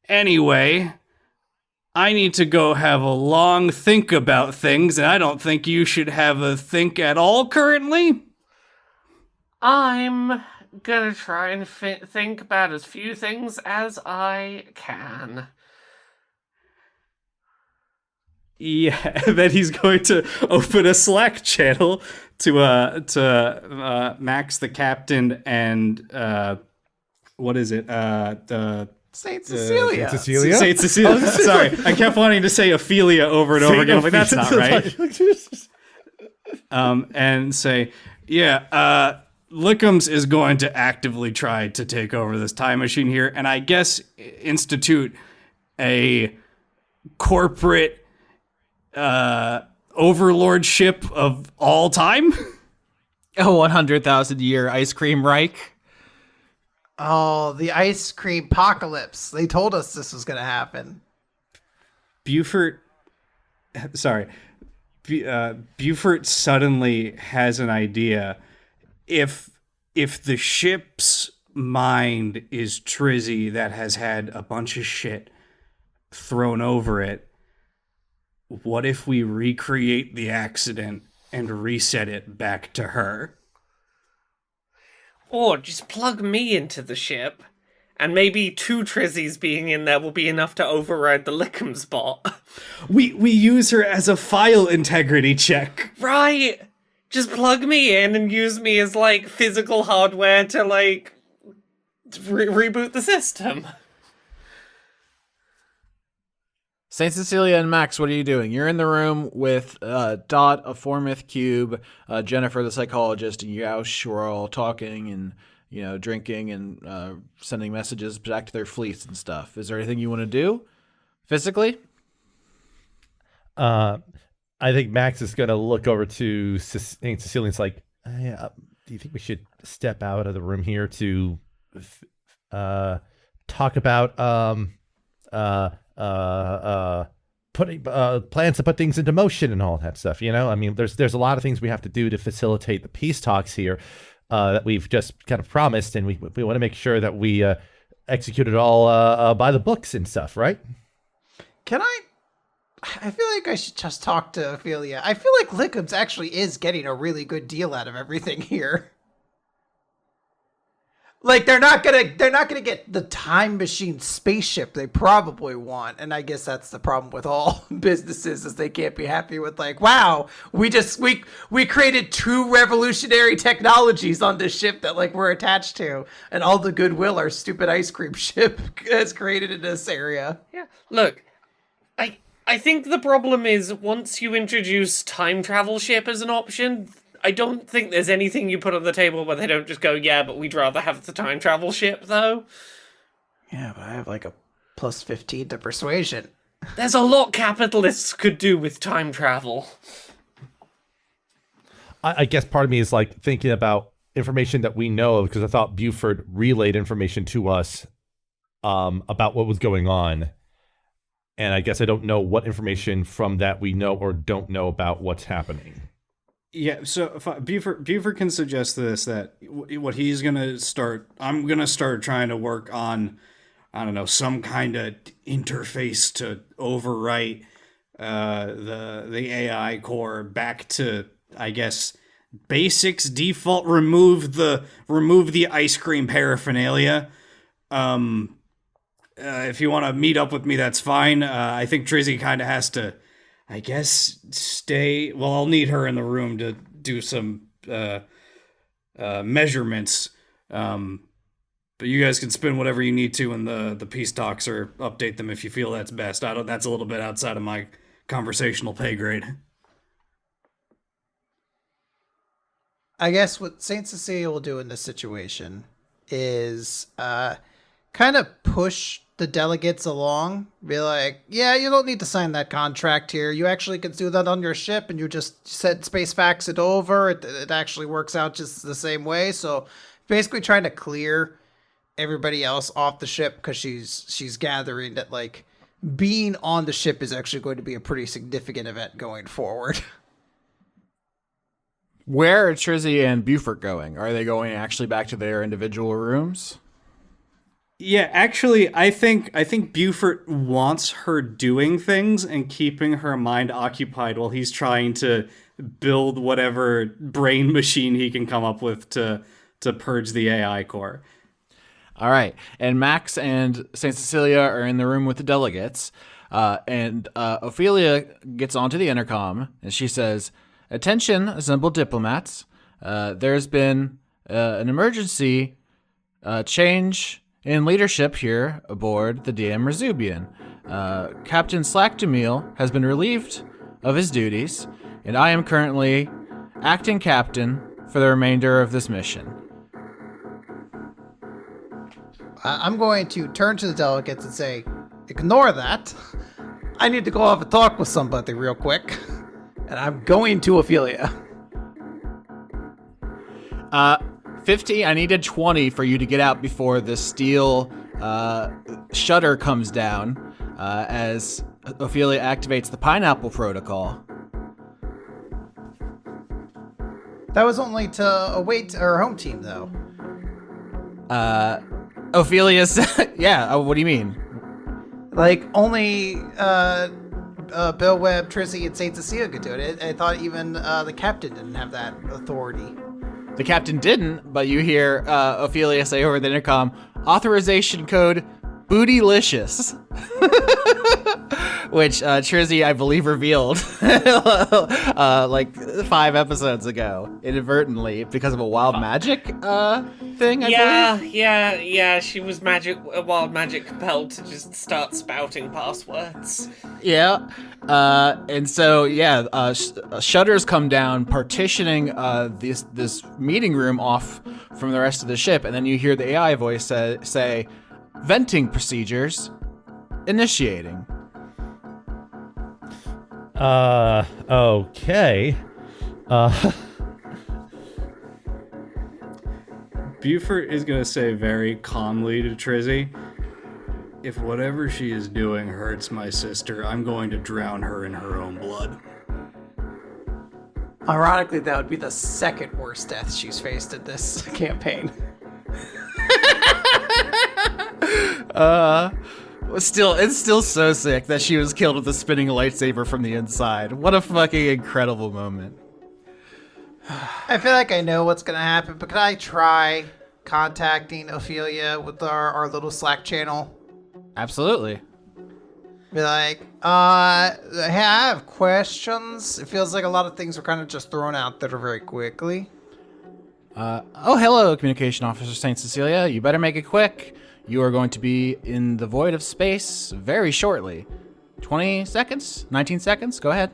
Anyway, I need to go have a long think about things, and I don't think you should have a think at all currently. I'm gonna try and think about as few things as I can. Yeah, then he's going to open a Slack channel to Max the captain and what is it? Saint Cecilia. Cecilia? Saint Cecilia. Sorry, I kept wanting to say Ophelia over and over again. I'm like, that's not right. And say, yeah, Lickums is going to actively try to take over this time machine here, and I guess institute a corporate overlordship of all time. A 100,000-year ice cream Reich. Oh, the ice cream apocalypse. They told us this was going to happen. Beaufort suddenly has an idea. If the ship's mind is Trizzy that has had a bunch of shit thrown over it, what if we recreate the accident and reset it back to her? Or just plug me into the ship, and maybe 2 Trizzys being in there will be enough to override the Lickums bot. We use her as a file integrity check. Right! Just plug me in and use me as, like, physical hardware to, like, reboot the system. Saint Cecilia and Max, what are you doing? You're in the room with Dot, a 4-myth cube, Jennifer, the psychologist, and Yoush, who are all talking and, you know, drinking and sending messages back to their fleets and stuff. Is there anything you want to do physically? I think Max is going to look over to Saint Cecilia and it's like, do you think we should step out of the room here to talk about putting plans to put things into motion and all that stuff? You know, I mean, there's a lot of things we have to do to facilitate the peace talks here that we've just kind of promised, and we want to make sure that we execute it all by the books and stuff, right? I feel like I should just talk to Ophelia. I feel like Lickums actually is getting a really good deal out of everything here. Like they're not gonna get the time machine spaceship they probably want, and I guess that's the problem with all businesses is they can't be happy with like, wow, we created 2 revolutionary technologies on this ship that like we're attached to, and all the goodwill our stupid ice cream ship has created in this area. Yeah, look, I think the problem is once you introduce time travel ship as an option, I don't think there's anything you put on the table where they don't just go, yeah, but we'd rather have the time travel ship, though. Yeah, but I have like a plus 15 to persuasion. There's a lot capitalists could do with time travel. I guess part of me is like thinking about information that we know of, because I thought Beaufort relayed information to us about what was going on. And I guess I don't know what information from that we know or don't know about what's happening. Yeah, so Beaufort can suggest this, that what he's going to start, I'm going to start trying to work on, I don't know, some kind of interface to overwrite the AI core back to, I guess, basics, default, remove the ice cream paraphernalia. If you want to meet up with me, that's fine. I think Trizzy kind of has to, I guess, stay. Well, I'll need her in the room to do some measurements. But you guys can spin whatever you need to in the peace talks, or update them if you feel that's best. That's a little bit outside of my conversational pay grade. I guess what Saint Cecilia will do in this situation is kind of push the delegates along. Be like, yeah, you don't need to sign that contract here. You actually can do that on your ship, and you just space fax it over. It actually works out just the same way. So basically trying to clear everybody else off the ship, because she's gathering that like being on the ship is actually going to be a pretty significant event going forward. Where are Trizzy and Beaufort going? Are they going actually back to their individual rooms? Yeah, actually, I think Beaufort wants her doing things and keeping her mind occupied while he's trying to build whatever brain machine he can come up with to purge the AI core. All right. And Max and St. Cecilia are in the room with the delegates. And Ophelia gets onto the intercom, and she says, "Attention, assembled diplomats. There's been an emergency change in leadership here aboard the DM Rezubian. Captain Slackdemil has been relieved of his duties, and I am currently acting captain for the remainder of this mission." I'm going to turn to the delegates and say, ignore that. I need to go have a talk with somebody real quick. And I'm going to Ophelia. 50, I needed 20 for you to get out before the steel shutter comes down as Ophelia activates the pineapple protocol. That was only to await our home team, though. Ophelia said, yeah, what do you mean? Like, only Bill Webb, Trizzy, and Saint Cecilia could do it. I thought even the captain didn't have that authority. The captain didn't, but you hear Ophelia say over the intercom, authorization code Bootylicious. Which Trizzy, I believe, revealed like 5 episodes ago, inadvertently, because of a wild magic thing, I believe. Yeah, she was wild magic compelled to just start spouting passwords. Yeah, and so, shutters come down, partitioning this meeting room off from the rest of the ship, and then you hear the AI voice say, venting procedures initiating. Okay. Beaufort is going to say very calmly to Trizzy, if whatever she is doing hurts my sister, I'm going to drown her in her own blood. Ironically, that would be the second worst death she's faced in this campaign. It's still so sick that she was killed with a spinning lightsaber from the inside. What a fucking incredible moment. I feel like I know what's going to happen, but can I try contacting Ophelia with our little Slack channel? Absolutely. Be like, hey, I have questions. It feels like a lot of things were kind of just thrown out there very quickly. Hello, Communication Officer St. Cecilia. You better make it quick. You are going to be in the void of space very shortly. 20 seconds? 19 seconds? Go ahead.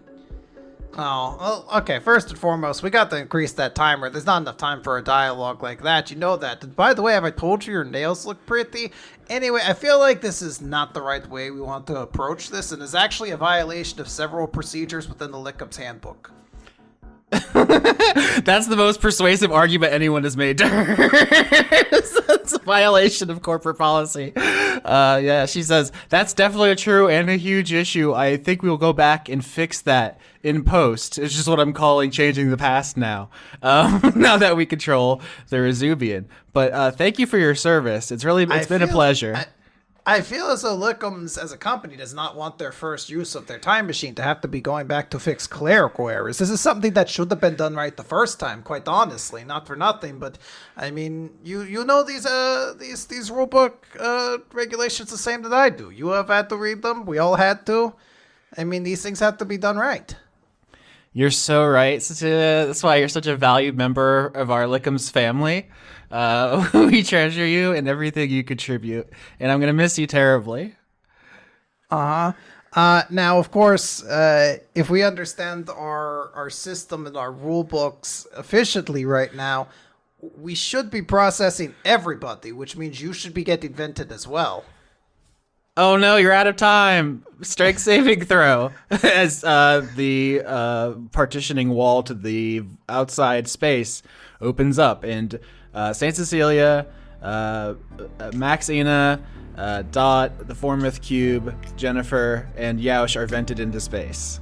Oh, well, okay. First and foremost, we got to increase that timer. There's not enough time for a dialogue like that. You know that. By the way, have I told you your nails look pretty? Anyway, I feel like this is not the right way we want to approach this, and is actually a violation of several procedures within the Lickup's handbook. That's the most persuasive argument anyone has made to her. It's a violation of corporate policy. Yeah, she says, that's definitely true and a huge issue. I think we'll go back and fix that in post. It's just what I'm calling changing the past now. Now that we control the Rezubian. But thank you for your service. It's been a pleasure. I feel as though Lickums as a company does not want their first use of their time machine to have to be going back to fix clerical errors. This is something that should have been done right the first time, quite honestly, not for nothing. But I mean, you know these rulebook regulations the same that I do. You have had to read them. We all had to. I mean, these things have to be done right. You're so right, Cecilia. That's why you're such a valued member of our Lickums family. We treasure you and everything you contribute, and I'm gonna miss you terribly. Now, of course, if we understand our system and our rule books efficiently right now, we should be processing everybody, which means you should be getting vented as well. Oh no, you're out of time. Strike saving throw. As the partitioning wall to the outside space opens up, and Saint Cecilia, Maxina, Dot, the Formith Cube, Jennifer, and Yaush are vented into space.